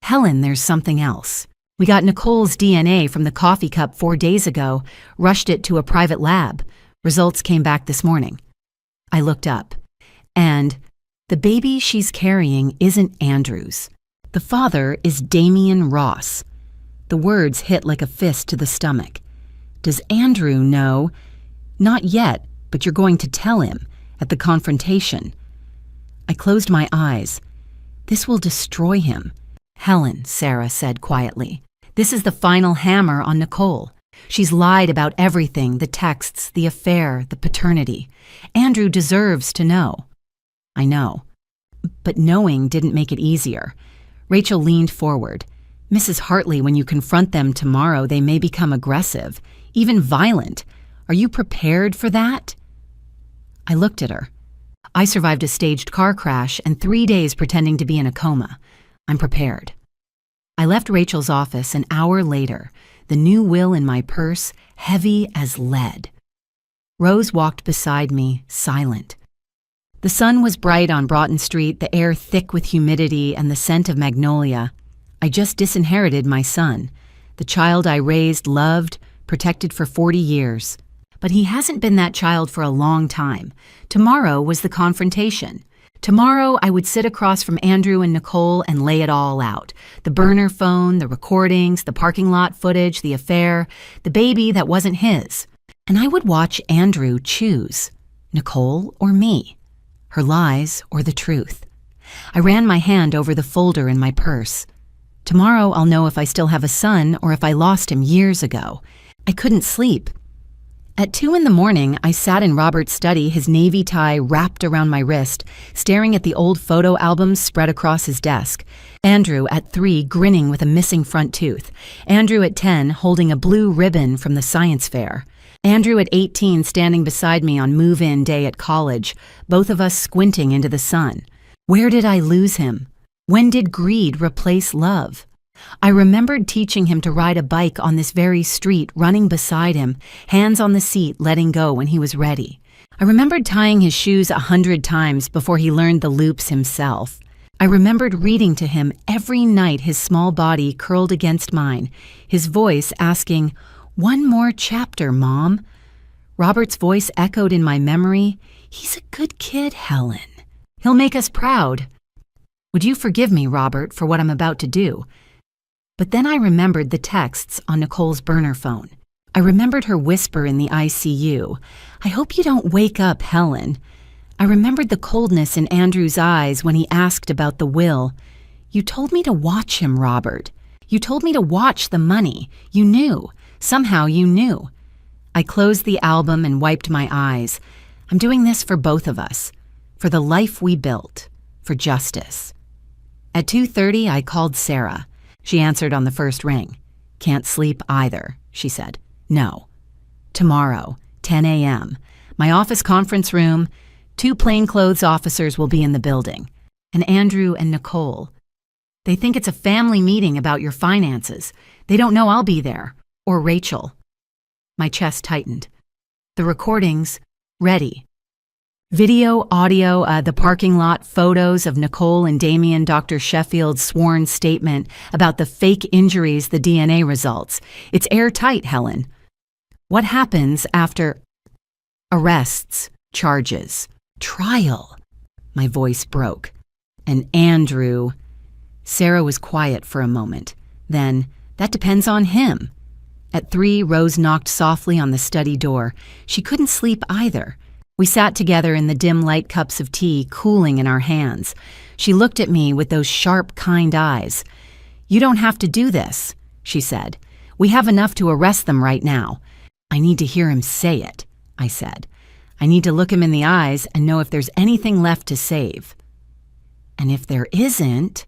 Helen, there's something else. We got Nicole's DNA from the coffee cup 4 days ago, rushed it to a private lab. Results came back this morning. I looked up. And the baby she's carrying isn't Andrew's. The father is Damian Ross. The words hit like a fist to the stomach. Does Andrew know? Not yet, but you're going to tell him at the confrontation. I closed my eyes. This will destroy him. Helen, Sarah said quietly. This is the final hammer on Nicole. She's lied about everything, the texts, the affair, the paternity. Andrew deserves to know. I know. But knowing didn't make it easier. Rachel leaned forward. Mrs. Hartley, when you confront them tomorrow, they may become aggressive, even violent. Are you prepared for that? I looked at her. I survived a staged car crash and 3 days pretending to be in a coma. I'm prepared. I left Rachel's office an hour later, the new will in my purse, heavy as lead. Rose walked beside me, silent. The sun was bright on Broughton Street, the air thick with humidity and the scent of magnolia. I just disinherited my son, the child I raised, loved, protected for 40 years. But he hasn't been that child for a long time. Tomorrow was the confrontation. Tomorrow I would sit across from Andrew and Nicole and lay it all out. The burner phone, the recordings, the parking lot footage, the affair, the baby that wasn't his. And I would watch Andrew choose, Nicole or me, her lies or the truth. I ran my hand over the folder in my purse. Tomorrow I'll know if I still have a son or if I lost him years ago. I couldn't sleep. At 2 a.m, I sat in Robert's study, his navy tie wrapped around my wrist, staring at the old photo albums spread across his desk. Andrew at 3, grinning with a missing front tooth. Andrew at 10, holding a blue ribbon from the science fair. Andrew at 18, standing beside me on move-in day at college, both of us squinting into the sun. Where did I lose him? When did greed replace love? I remembered teaching him to ride a bike on this very street, running beside him, hands on the seat, letting go when he was ready. I remembered tying his shoes 100 times before he learned the loops himself. I remembered reading to him every night, his small body curled against mine, his voice asking, "One more chapter, Mom." Robert's voice echoed in my memory, "He's a good kid, Helen. He'll make us proud. Would you forgive me, Robert, for what I'm about to do?" But then I remembered the texts on Nicole's burner phone. I remembered her whisper in the ICU, "I hope you don't wake up, Helen." I remembered the coldness in Andrew's eyes when he asked about the will. "You told me to watch him, Robert. You told me to watch the money. You knew. Somehow you knew." I closed the album and wiped my eyes. I'm doing this for both of us, for the life we built, for justice. At 2:30, I called Sarah. She answered on the first ring. "Can't sleep either," she said. "No." "Tomorrow, 10 a.m., my office conference room, 2 plainclothes officers will be in the building, and Andrew and Nicole. They think it's a family meeting about your finances. They don't know I'll be there, or Rachel." My chest tightened. The recordings, ready. Video, audio, the parking lot, photos of Nicole and Damien, Dr. Sheffield's sworn statement about the fake injuries, the DNA results. It's airtight, Helen. What happens after arrests, charges, trial? My voice broke. And Andrew. Sarah was quiet for a moment. Then, "That depends on him." At 3, Rose knocked softly on the study door. She couldn't sleep either. We sat together in the dim light, cups of tea cooling in our hands. She looked at me with those sharp, kind eyes. "You don't have to do this," she said. "We have enough to arrest them right now." "I need to hear him say it," I said. "I need to look him in the eyes and know if there's anything left to save." "And if there isn't,"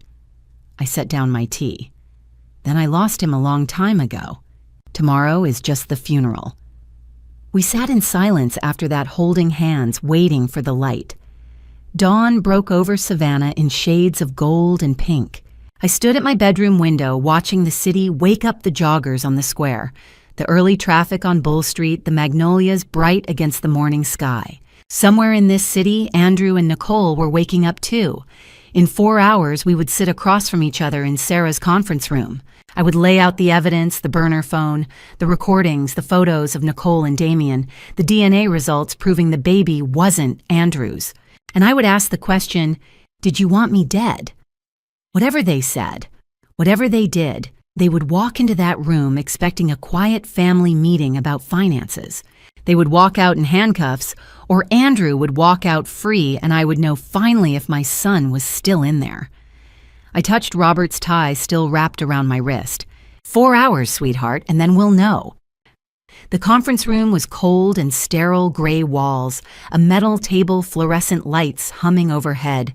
I set down my tea. "Then I lost him a long time ago. Tomorrow is just the funeral." We sat in silence after that, holding hands, waiting for the light. Dawn broke over Savannah in shades of gold and pink. I stood at my bedroom window watching the city wake up the joggers on the square, the early traffic on Bull Street, the magnolias bright against the morning sky. Somewhere in this city, Andrew and Nicole were waking up too. In 4 hours, we would sit across from each other in Sarah's conference room. I would lay out the evidence, the burner phone, the recordings, the photos of Nicole and Damien, the DNA results proving the baby wasn't Andrew's. And I would ask the question, "Did you want me dead?" Whatever they said, whatever they did, they would walk into that room expecting a quiet family meeting about finances. They would walk out in handcuffs, or Andrew would walk out free, and I would know finally if my son was still in there. I touched Robert's tie still wrapped around my wrist. 4 hours, sweetheart, and then we'll know. The conference room was cold and sterile gray walls, a metal table, fluorescent lights humming overhead.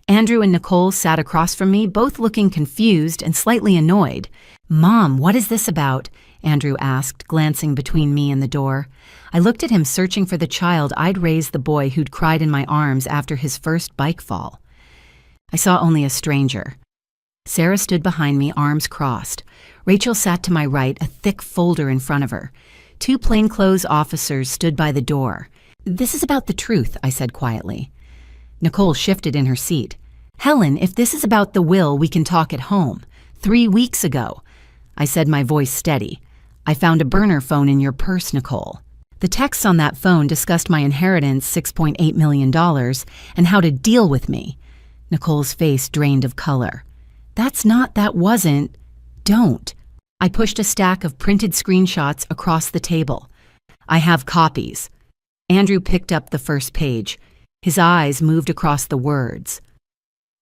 Andrew and Nicole sat across from me, both looking confused and slightly annoyed. "Mom, what is this about?" Andrew asked, glancing between me and the door. I looked at him, searching for the child I'd raised, the boy who'd cried in my arms after his first bike fall. I saw only a stranger. Sarah stood behind me, arms crossed. Rachel sat to my right, a thick folder in front of her. 2 plainclothes officers stood by the door. "This is about the truth," I said quietly. Nicole shifted in her seat. "Helen, if this is about the will, we can talk at home. 3 weeks ago." I said, my voice steady. "I found a burner phone in your purse, Nicole. The texts on that phone discussed my inheritance, $6.8 million, and how to deal with me." Nicole's face drained of color. That wasn't. Don't." I pushed a stack of printed screenshots across the table. "I have copies." Andrew picked up the first page. His eyes moved across the words.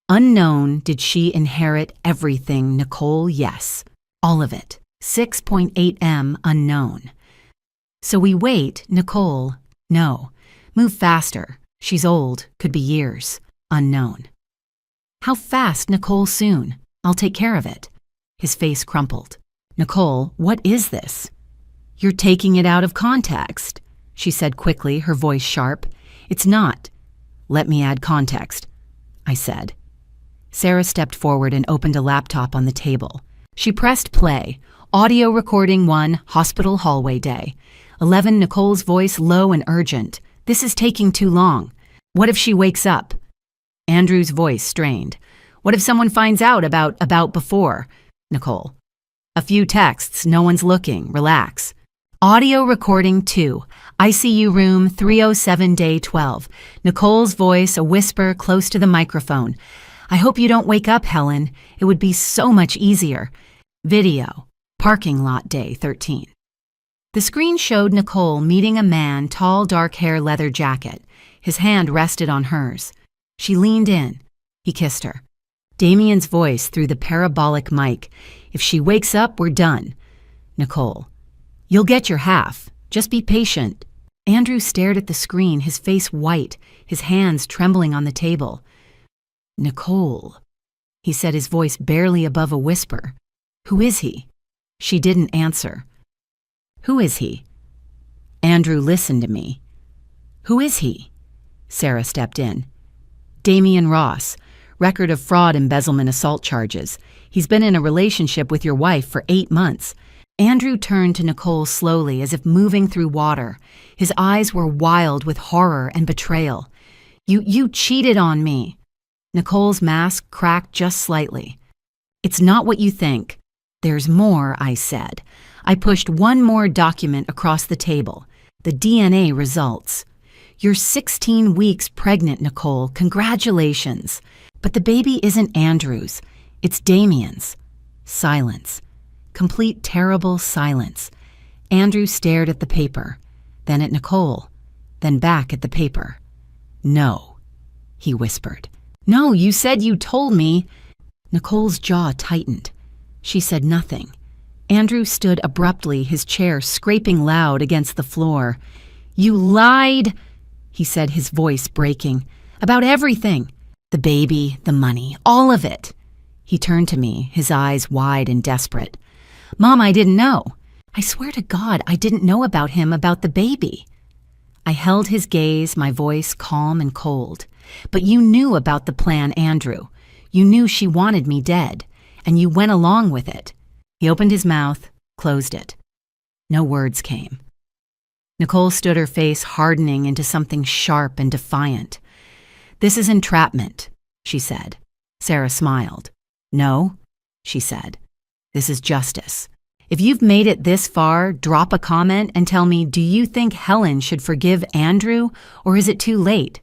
"Unknown, did she inherit everything, Nicole? Yes. All of it. 6.8 M unknown. So we wait, Nicole. No. Move faster. She's old, could be years. Unknown. How fast, Nicole, soon? I'll take care of it." His face crumpled. "Nicole, what is this?" "You're taking it out of context," she said quickly, her voice sharp. "It's not." "Let me add context," I said. Sarah stepped forward and opened a laptop on the table. She pressed play. Audio recording 1, hospital hallway day. 11, Nicole's voice low and urgent. This is taking too long. What if she wakes up? Andrew's voice strained. What if someone finds out about before? Nicole. A few texts, no one's looking, relax. Audio recording 2, ICU room 307 day 12. Nicole's voice, a whisper close to the microphone. I hope you don't wake up, Helen. It would be so much easier. Video, parking lot day 13. The screen showed Nicole meeting a man, tall, dark hair, leather jacket. His hand rested on hers. She leaned in. He kissed her. Damien's voice through the parabolic mic. If she wakes up, we're done. Nicole. You'll get your half. Just be patient. Andrew stared at the screen, his face white, his hands trembling on the table. Nicole, he said, his voice barely above a whisper. Who is he? She didn't answer. Who is he? Andrew listened to me. Who is he? Sarah stepped in. Damien Ross, record of fraud, embezzlement, assault charges. He's been in a relationship with your wife for 8 months. Andrew turned to Nicole slowly, as if moving through water. His eyes were wild with horror and betrayal. You cheated on me. Nicole's mask cracked just slightly. It's not what you think. There's more, I said. I pushed one more document across the table. The DNA results. You're 16 weeks pregnant, Nicole. Congratulations. But the baby isn't Andrew's. It's Damien's. Silence. Complete terrible silence. Andrew stared at the paper, then at Nicole, then back at the paper. No, he whispered. No, you said you told me. Nicole's jaw tightened. She said nothing. Andrew stood abruptly, his chair scraping loud against the floor. You lied, he said, his voice breaking. About everything. The baby, the money, all of it. He turned to me, his eyes wide and desperate. Mom, I didn't know. I swear to God, I didn't know about him, about the baby. I held his gaze, my voice calm and cold. But you knew about the plan, Andrew. You knew she wanted me dead, and you went along with it. He opened his mouth, closed it. No words came. Nicole stood, her face hardening into something sharp and defiant. This is entrapment, she said. Sarah smiled. No, she said. This is justice. If you've made it this far, drop a comment and tell me, do you think Helen should forgive Andrew, or is it too late?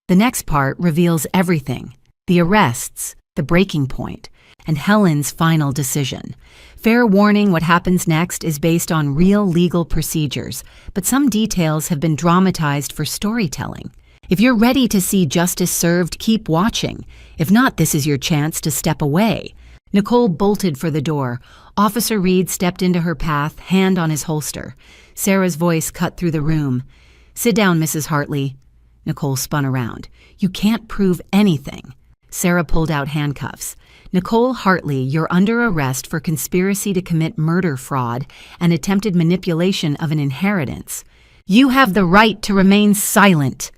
The next part reveals everything. The arrests, the breaking point, and Helen's final decision. Fair warning, what happens next is based on real legal procedures, but some details have been dramatized for storytelling. If you're ready to see justice served, keep watching. If not, this is your chance to step away. Nicole bolted for the door. Officer Reed stepped into her path, hand on his holster. Sarah's voice cut through the room. Sit down, Mrs. Hartley. Nicole spun around. You can't prove anything. Sarah pulled out handcuffs. Nicole Hartley, you're under arrest for conspiracy to commit murder fraud and attempted manipulation of an inheritance. You have the right to remain silent,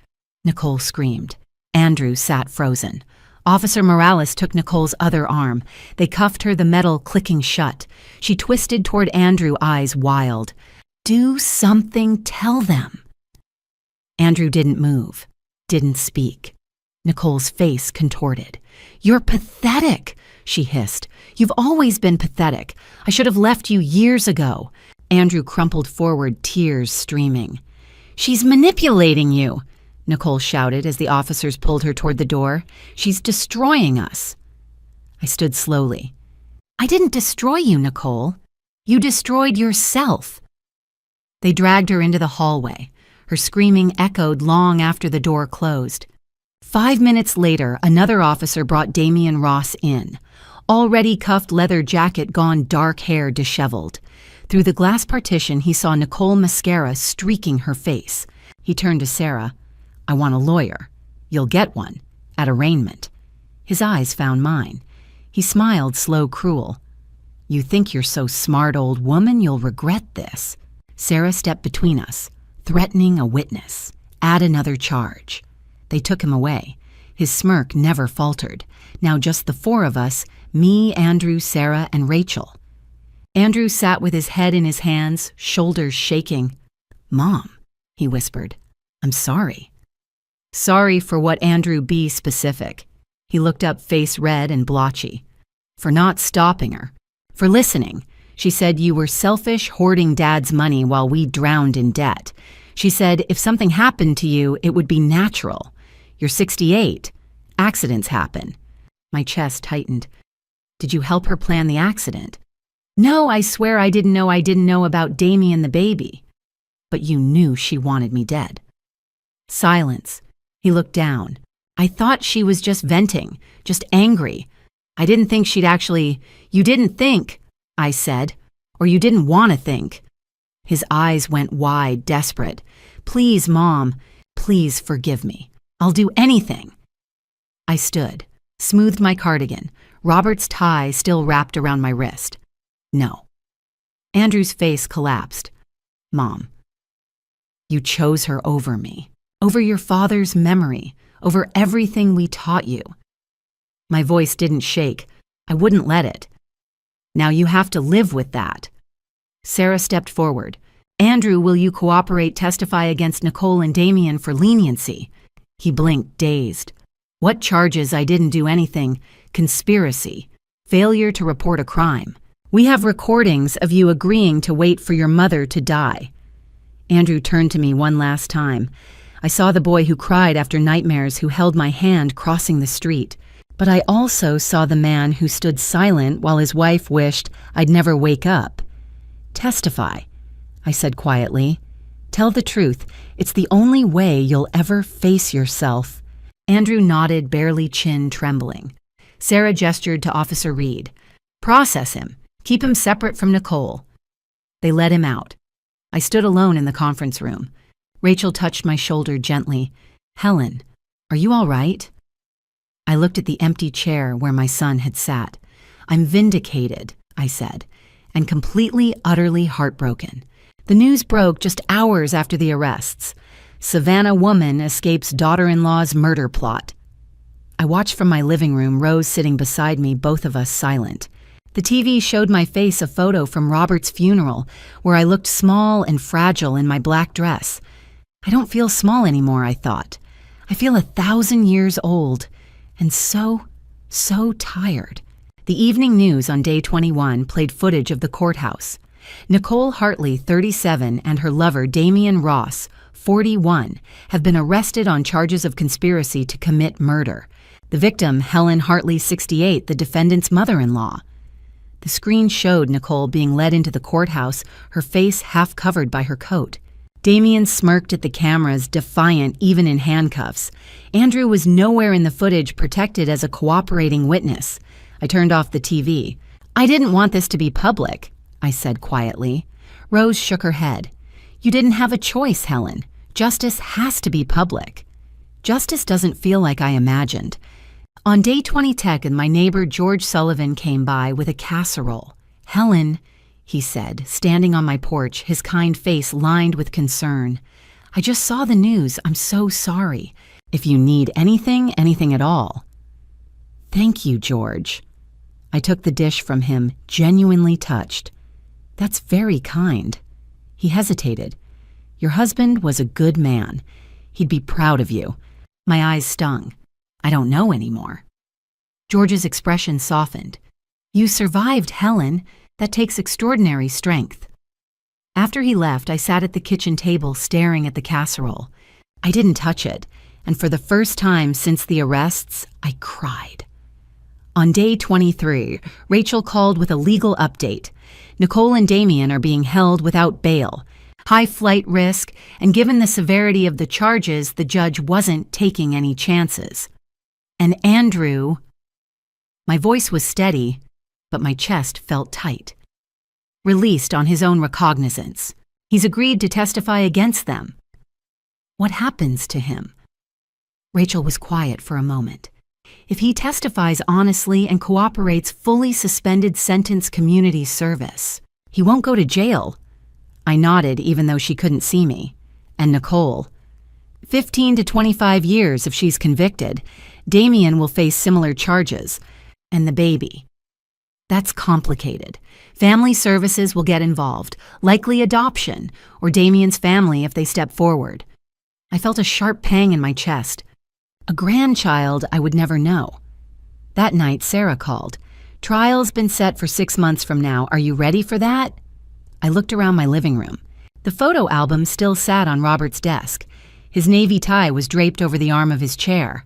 Nicole screamed. Andrew sat frozen. Officer Morales took Nicole's other arm. They cuffed her, the metal clicking shut. She twisted toward Andrew, eyes wild. Do something, tell them. Andrew didn't move, didn't speak. Nicole's face contorted. You're pathetic, she hissed. You've always been pathetic. I should have left you years ago. Andrew crumpled forward, tears streaming. She's manipulating you, Nicole shouted as the officers pulled her toward the door. She's destroying us. I stood slowly. I didn't destroy you, Nicole. You destroyed yourself. They dragged her into the hallway. Her screaming echoed long after the door closed. 5 minutes later, another officer brought Damien Ross in. Already cuffed, leather jacket gone, dark hair disheveled. Through the glass partition, he saw Nicole mascara streaking her face. He turned to Sarah. I want a lawyer. You'll get one. At arraignment. His eyes found mine. He smiled, slow, cruel. You think you're so smart, old woman, you'll regret this. Sarah stepped between us, threatening a witness. Add another charge. They took him away. His smirk never faltered. Now just the 4 of us, Me, Andrew, Sarah, and Rachel. Andrew sat with his head in his hands, shoulders shaking. "Mom," he whispered, "I'm sorry." Sorry for what, Andrew? Be specific. He looked up, face red and blotchy. For not stopping her. For listening. She said you were selfish, hoarding Dad's money while we drowned in debt. She said if something happened to you, it would be natural. You're 68. Accidents happen. My chest tightened. Did you help her plan the accident? No, I swear I didn't know about Damien the baby. But you knew she wanted me dead. Silence. He looked down. I thought she was just venting, just angry. I didn't think she'd actually... You didn't think, I said. Or you didn't want to think. His eyes went wide, desperate. Please, Mom, please forgive me. I'll do anything. I stood, smoothed my cardigan, Robert's tie still wrapped around my wrist. No. Andrew's face collapsed. Mom, you chose her over me, over your father's memory, over everything we taught you. My voice didn't shake. I wouldn't let it. Now you have to live with that. Sarah stepped forward. Andrew, will you cooperate, testify against Nicole and Damien for leniency? He blinked, dazed. What charges? I didn't do anything. Conspiracy. Failure to report a crime. We have recordings of you agreeing to wait for your mother to die. Andrew turned to me one last time. I saw the boy who cried after nightmares, who held my hand crossing the street. But I also saw the man who stood silent while his wife wished I'd never wake up. Testify, I said quietly. Tell the truth. It's the only way you'll ever face yourself. Andrew nodded, barely chin trembling. Sarah gestured to Officer Reed. Process him. Keep him separate from Nicole. They let him out. I stood alone in the conference room. Rachel touched my shoulder gently. Helen, are you all right? I looked at the empty chair where my son had sat. I'm vindicated, I said, and completely, utterly heartbroken. The news broke just hours after the arrests. Savannah woman escapes daughter-in-law's murder plot. I watched from my living room, Rose sitting beside me, both of us silent. The TV showed my face, a photo from Robert's funeral, where I looked small and fragile in my black dress. I don't feel small anymore, I thought. I feel 1,000 years old, and so tired. The evening news on day 21 played footage of the courthouse. Nicole Hartley, 37, and her lover, Damien Ross, 41, have been arrested on charges of conspiracy to commit murder. The victim, Helen Hartley, 68, the defendant's mother-in-law. The screen showed Nicole being led into the courthouse, her face half covered by her coat. Damien smirked at the cameras, defiant even in handcuffs. Andrew was nowhere in the footage, protected as a cooperating witness. I turned off the TV. I didn't want this to be public, I said quietly. Rose shook her head. You didn't have a choice, Helen. Justice has to be public. Justice doesn't feel like I imagined. On day 20 tech, and my neighbor George Sullivan came by with a casserole. Helen, he said, standing on my porch, his kind face lined with concern. I just saw the news. I'm so sorry. If you need anything at all. Thank you, George. I took the dish from him, genuinely touched. That's very kind. He hesitated. Your husband was a good man. He'd be proud of you. My eyes stung. I don't know anymore. George's expression softened. You survived, Helen. That takes extraordinary strength. After he left, I sat at the kitchen table staring at the casserole. I didn't touch it, and for the first time since the arrests, I cried. On day 23, Rachel called with a legal update. Nicole and Damien are being held without bail. High flight risk, and given the severity of the charges, the judge wasn't taking any chances. And Andrew... My voice was steady, but my chest felt tight. Released on his own recognizance. He's agreed to testify against them. What happens to him? Rachel was quiet for a moment. If he testifies honestly and cooperates, fully suspended sentence, community service. He won't go to jail. I nodded even though she couldn't see me. And Nicole? 15 to 25 years if she's convicted. Damien will face similar charges. And the baby. That's complicated. Family services will get involved, likely adoption, or Damien's family if they step forward. I felt a sharp pang in my chest. A grandchild I would never know. That night, Sarah called. "Trial's been set for 6 months from now. Are you ready for that?" I looked around my living room. The photo album still sat on Robert's desk. His navy tie was draped over the arm of his chair.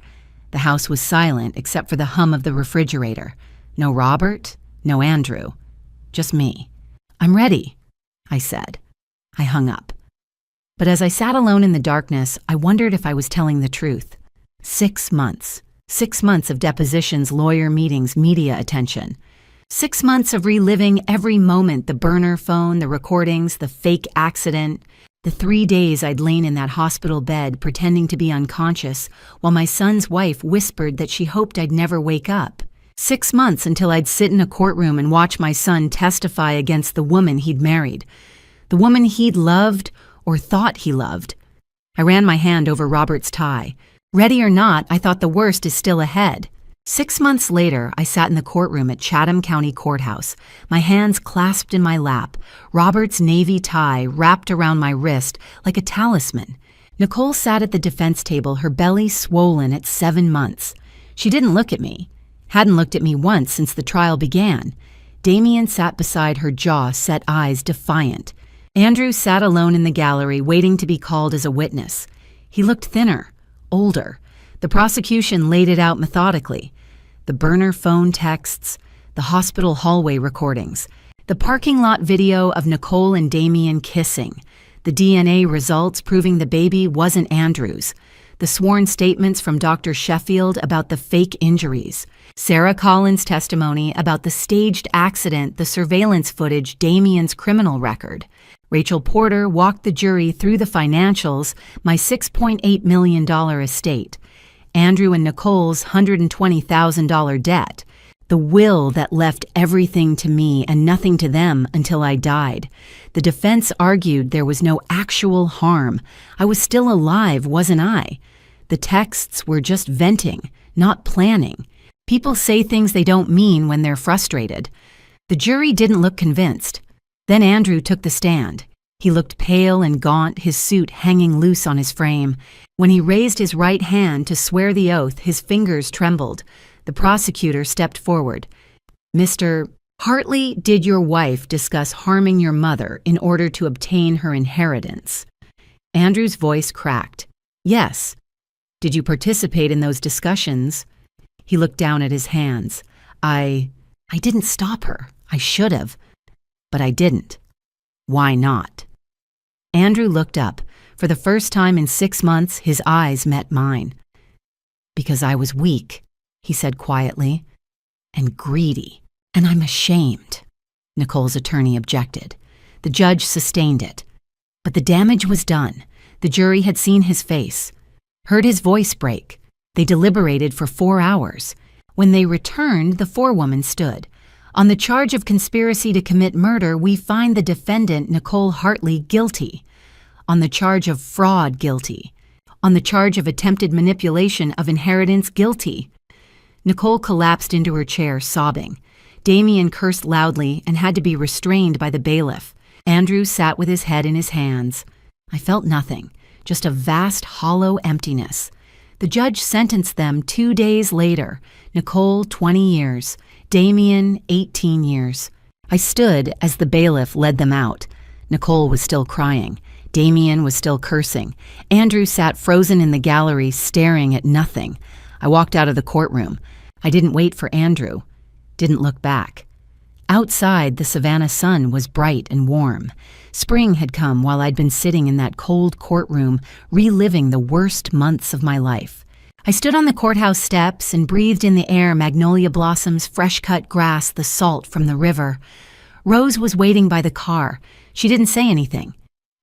The house was silent except for the hum of the refrigerator. No Robert, no Andrew. Just me. "I'm ready," I said. I hung up. But as I sat alone in the darkness, I wondered if I was telling the truth. 6 months. 6 months of depositions, lawyer meetings, media attention. 6 months of reliving every moment, the burner phone, the recordings, the fake accident, the 3 days I'd lain in that hospital bed pretending to be unconscious while my son's wife whispered that she hoped I'd never wake up. 6 months until I'd sit in a courtroom and watch my son testify against the woman he'd married, the woman he'd loved or thought he loved. I ran my hand over Robert's tie. Ready or not, I thought the worst is still ahead. 6 months later, I sat in the courtroom at Chatham County Courthouse, my hands clasped in my lap, Robert's navy tie wrapped around my wrist like a talisman. Nicole sat at the defense table, her belly swollen at 7 months. She didn't look at me. Hadn't looked at me once since the trial began. Damien sat beside her, jaw set, eyes defiant. Andrew sat alone in the gallery, waiting to be called as a witness. He looked thinner, older. The prosecution laid it out methodically. The burner phone texts, the hospital hallway recordings, the parking lot video of Nicole and Damien kissing, the DNA results proving the baby wasn't Andrew's, the sworn statements from Dr. Sheffield about the fake injuries, Sarah Collins' testimony about the staged accident, the surveillance footage, Damien's criminal record. Rachel Porter walked the jury through the financials, my $6.8 million estate, Andrew and Nicole's $120,000 debt, the will that left everything to me and nothing to them until I died. The defense argued there was no actual harm. I was still alive, wasn't I? The texts were just venting, not planning. People say things they don't mean when they're frustrated. The jury didn't look convinced. Then Andrew took the stand. He looked pale and gaunt, his suit hanging loose on his frame. When he raised his right hand to swear the oath, his fingers trembled. The prosecutor stepped forward. "Mr. Hartley, did your wife discuss harming your mother in order to obtain her inheritance?" Andrew's voice cracked. "Yes." "Did you participate in those discussions?" He looked down at his hands. I didn't stop her. I should have. But I didn't. Why not?" Andrew looked up. For the first time in 6 months, his eyes met mine. "Because I was weak," he said quietly, "and greedy, and I'm ashamed." Nicole's attorney objected. The judge sustained it. But the damage was done. The jury had seen his face, heard his voice break. They deliberated for 4 hours. When they returned, the forewoman stood. On the charge of conspiracy to commit murder, we find the defendant, Nicole Hartley, guilty. On the charge of fraud, guilty. On the charge of attempted manipulation of inheritance, guilty. Nicole collapsed into her chair, sobbing. Damien cursed loudly and had to be restrained by the bailiff. Andrew sat with his head in his hands. I felt nothing, just a vast, hollow emptiness. The judge sentenced them 2 days later. Nicole, 20 years. Damien, 18 years. I stood as the bailiff led them out. Nicole was still crying. Damien was still cursing. Andrew sat frozen in the gallery, staring at nothing. I walked out of the courtroom. I didn't wait for Andrew. Didn't look back. Outside, the Savannah sun was bright and warm. Spring had come while I'd been sitting in that cold courtroom, reliving the worst months of my life. I stood on the courthouse steps and breathed in the air, magnolia blossoms, fresh-cut grass, the salt from the river. Rose was waiting by the car. She didn't say anything,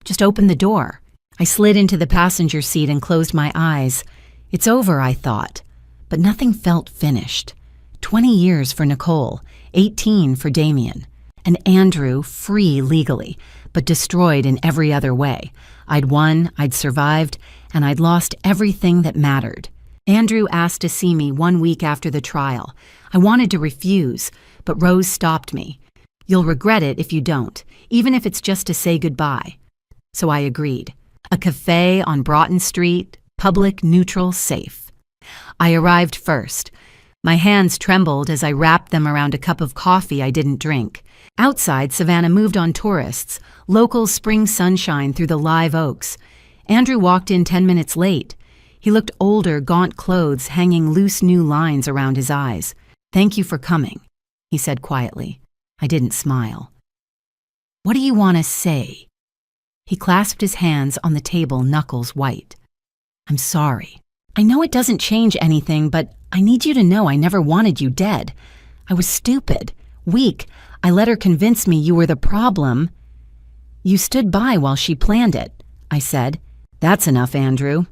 just opened the door. I slid into the passenger seat and closed my eyes. It's over, I thought, but nothing felt finished. 20 years for Nicole, 18 for Damien, and Andrew free legally, but destroyed in every other way. I'd won, I'd survived, and I'd lost everything that mattered. Andrew asked to see me 1 week after the trial. I wanted to refuse, but Rose stopped me. "You'll regret it if you don't, even if it's just to say goodbye." So I agreed. A cafe on Broughton Street, public, neutral, safe. I arrived first. My hands trembled as I wrapped them around a cup of coffee I didn't drink. Outside, Savannah moved on tourists, local spring sunshine through the live oaks. Andrew walked in 10 minutes late. He looked older, gaunt clothes hanging loose new lines around his eyes. "Thank you for coming," he said quietly. I didn't smile. "What do you want to say?" He clasped his hands on the table, knuckles white. "I'm sorry. I know it doesn't change anything, but I need you to know I never wanted you dead. I was stupid, weak. I let her convince me you were the problem." "You stood by while she planned it," I said. "That's enough, Andrew."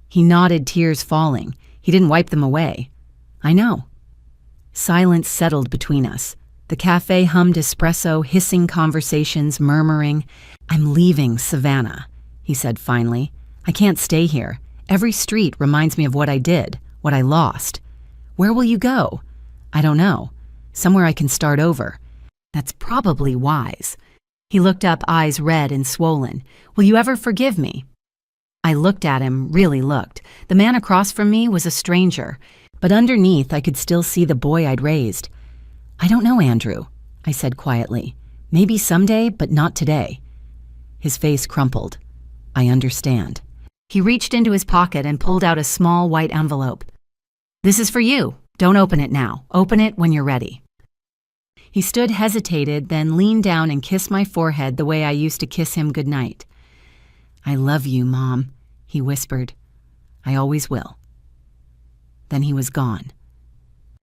He nodded, tears falling. He didn't wipe them away. "I know." Silence settled between us. The cafe hummed espresso, hissing conversations, murmuring. "I'm leaving Savannah," he said finally. "I can't stay here. Every street reminds me of what I did, what I lost." "Where will you go?" "I don't know. Somewhere I can start over." "That's probably wise." He looked up, eyes red and swollen. "Will you ever forgive me?" I looked at him, really looked. The man across from me was a stranger, but underneath I could still see the boy I'd raised. "I don't know, Andrew," I said quietly. "Maybe someday, but not today." His face crumpled. "I understand." He reached into his pocket and pulled out a small white envelope. "This is for you. Don't open it now. Open it when you're ready." He stood, hesitated, then leaned down and kissed my forehead the way I used to kiss him goodnight. "I love you, Mom," he whispered. "I always will." Then he was gone.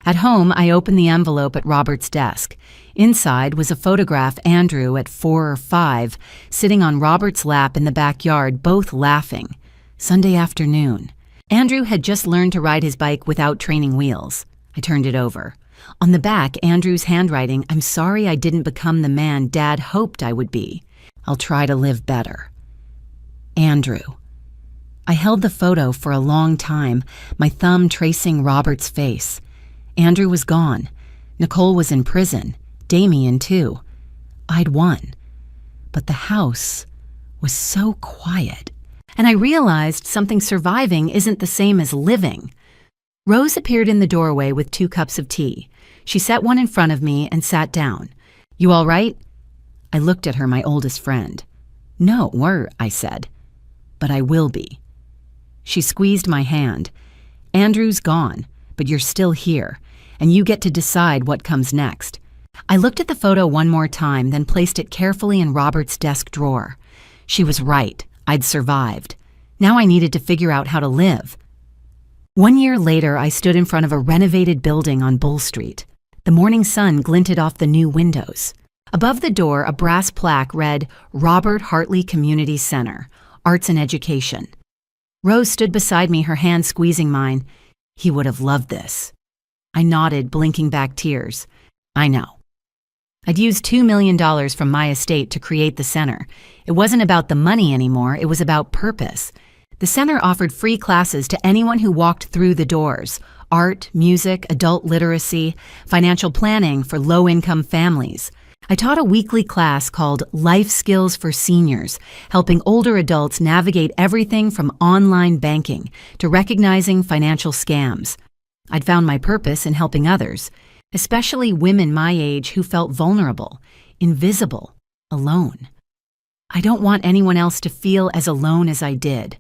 At home, I opened the envelope at Robert's desk. Inside was a photograph Andrew at 4 or 5, sitting on Robert's lap in the backyard, both laughing. Sunday afternoon. Andrew had just learned to ride his bike without training wheels. I turned it over. On the back, Andrew's handwriting, "I'm sorry I didn't become the man Dad hoped I would be. I'll try to live better." Andrew. I held the photo for a long time, my thumb tracing Robert's face. Andrew was gone. Nicole was in prison. Damien, too. I'd won. But the house was so quiet. And I realized something surviving isn't the same as living. Rose appeared in the doorway with 2 cups of tea. She set one in front of me and sat down. "You all right?" I looked at her, my oldest friend. "No, I said. "But I will be." She squeezed my hand. "Andrew's gone, but you're still here, and you get to decide what comes next." I looked at the photo one more time, then placed it carefully in Robert's desk drawer. She was right. I'd survived. Now I needed to figure out how to live. 1 year later, I stood in front of a renovated building on Bull Street. The morning sun glinted off the new windows. Above the door, a brass plaque read, "Robert Hartley Community Center, Arts and Education." Rose stood beside me, her hand squeezing mine. "He would have loved this." I nodded, blinking back tears. "I know." I'd used $2 million from my estate to create the center. It wasn't about the money anymore, it was about purpose. The center offered free classes to anyone who walked through the doors: art, music, adult literacy, financial planning for low-income families. I taught a weekly class called Life Skills for Seniors, helping older adults navigate everything from online banking to recognizing financial scams. I'd found my purpose in helping others, especially women my age who felt vulnerable, invisible, alone. I don't want anyone else to feel as alone as I did,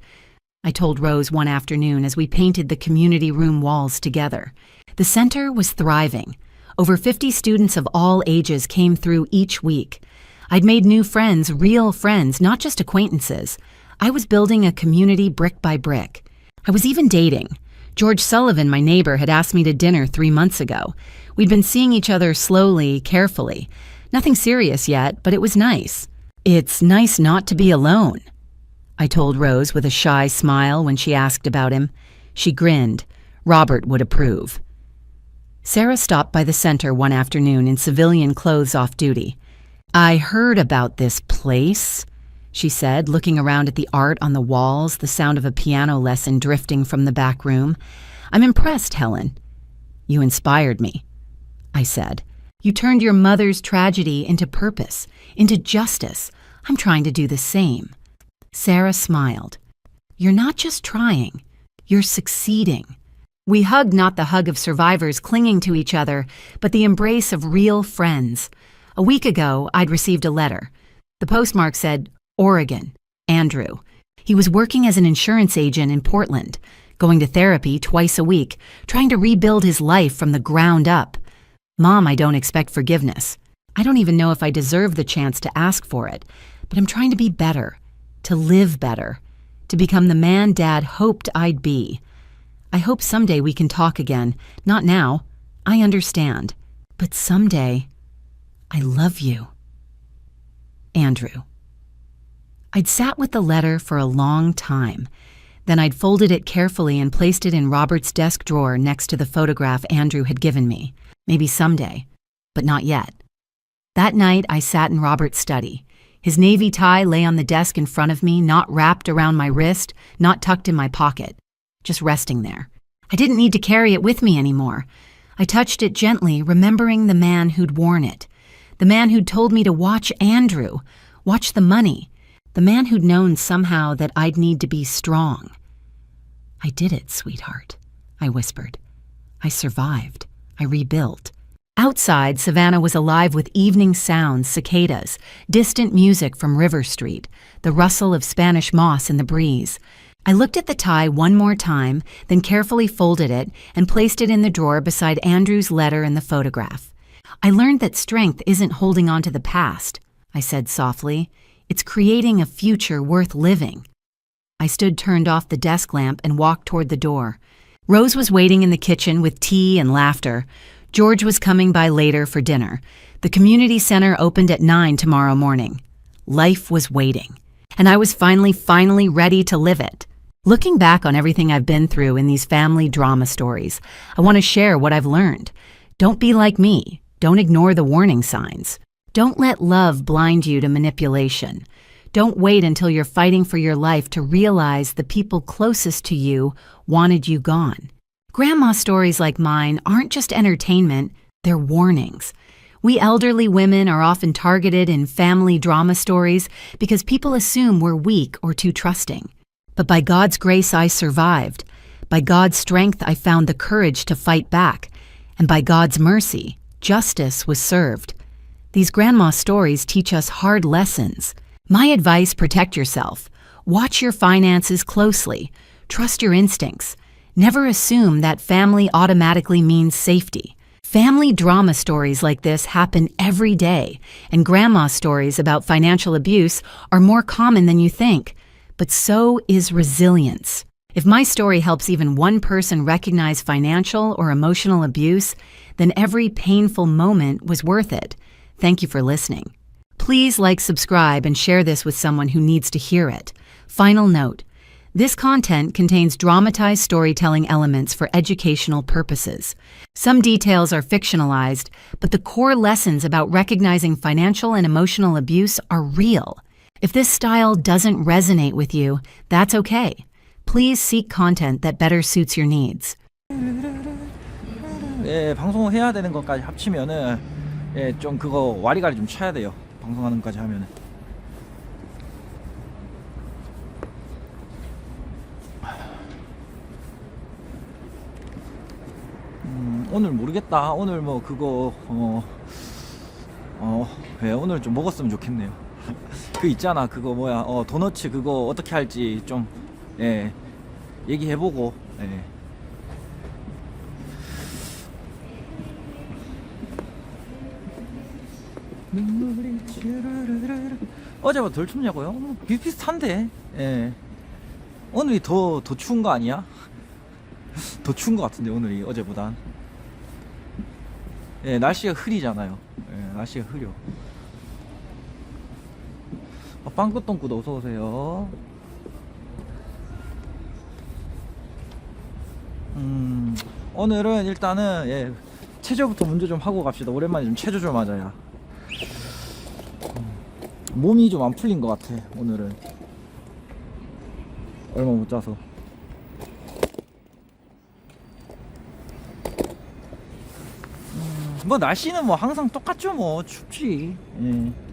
I told Rose one afternoon as we painted the community room walls together. The center was thriving. Over 50 students of all ages came through each week. I'd made new friends, real friends, not just acquaintances. I was building a community brick by brick. I was even dating. George Sullivan, my neighbor, had asked me to dinner 3 months ago. We'd been seeing each other slowly, carefully. Nothing serious yet, but it was nice. "It's nice not to be alone," I told Rose with a shy smile when she asked about him. She grinned. Robert would approve. Sarah stopped by the center one afternoon in civilian clothes off duty. "I heard about this place," she said, looking around at the art on the walls, the sound of a piano lesson drifting from the back room. "I'm impressed, Helen." "You inspired me," I said. You turned your mother's tragedy into purpose, into justice. I'm trying to do the same. Sarah smiled. You're not just trying, you're succeeding. We hugged not the hug of survivors clinging to each other, but the embrace of real friends. A week ago, I'd received a letter. The postmark said, Oregon, Andrew. He was working as an insurance agent in Portland, going to therapy twice a week, trying to rebuild his life from the ground up. Mom, I don't expect forgiveness. I don't even know if I deserve the chance to ask for it, but I'm trying to be better, to live better, to become the man Dad hoped I'd be. I hope someday we can talk again. Not now. I understand. But someday, I love you. Andrew. I'd sat with the letter for a long time. Then I'd folded it carefully and placed it in Robert's desk drawer next to the photograph Andrew had given me. Maybe someday, but not yet. That night, I sat in Robert's study. His navy tie lay on the desk in front of me, not wrapped around my wrist, not tucked in my pocket, just resting there. I didn't need to carry it with me anymore. I touched it gently, remembering the man who'd worn it, the man who'd told me to watch Andrew, watch the money, the man who'd known somehow that I'd need to be strong. I did it, sweetheart, I whispered. I survived. I rebuilt. Outside, Savannah was alive with evening sounds, cicadas, distant music from River Street, the rustle of Spanish moss in the breeze. I looked at the tie one more time, then carefully folded it and placed it in the drawer beside Andrew's letter and the photograph. I learned that strength isn't holding on to the past, I said softly. It's creating a future worth living. I stood turned off the desk lamp and walked toward the door. Rose was waiting in the kitchen with tea and laughter. George was coming by later for dinner. The community center opened at 9 tomorrow morning. Life was waiting, and I was finally ready to live it. Looking back on everything I've been through in these family drama stories, I want to share what I've learned. Don't be like me. Don't ignore the warning signs. Don't let love blind you to manipulation. Don't wait until you're fighting for your life to realize the people closest to you wanted you gone. Grandma stories like mine aren't just entertainment, they're warnings. We elderly women are often targeted in family drama stories because people assume we're weak or too trusting. But by God's grace, I survived. By God's strength, I found the courage to fight back. And by God's mercy, justice was served. These grandma stories teach us hard lessons. My advice, protect yourself. Watch your finances closely. Trust your instincts. Never assume that family automatically means safety. Family drama stories like this happen every day, and grandma stories about financial abuse are more common than you think. But so is resilience. If my story helps even one person recognize financial or emotional abuse, then every painful moment was worth it. Thank you for listening. Please like, subscribe, and share this with someone who needs to hear it. Final note. This content contains dramatized storytelling elements for educational purposes. Some details are fictionalized, but the core lessons about recognizing financial and emotional abuse are real. If this style doesn't resonate with you, that's okay. Please seek content that better suits your needs. 예, 방송을 해야 되는 것까지 합치면은 좀 그거 와리가리 좀 쳐야 돼요. 방송하는 것까지 하면은. 오늘 모르겠다. 오늘 뭐 그거 예, 오늘 좀 먹었으면 좋겠네요. 그 있잖아, 그거 뭐야, 도너츠 그거 어떻게 할지 좀 얘기해보고. 어제보다 덜 춥냐고요? 비슷비슷한데. 오늘이 더 추운 거 아니야? 더 추운 거 같은데 오늘이 어제보단. 날씨가 흐리잖아요. 날씨가 흐려. 빵꾸똥꾸도 어서오세요. 오늘은 일단은 체조부터 먼저 좀 하고 갑시다. 오랜만에 좀 체조 좀 하자야. 몸이 좀 안 풀린 것 같아 오늘은. 얼마 못 자서. 뭐 날씨는 뭐 항상 똑같죠. 뭐 춥지. 예.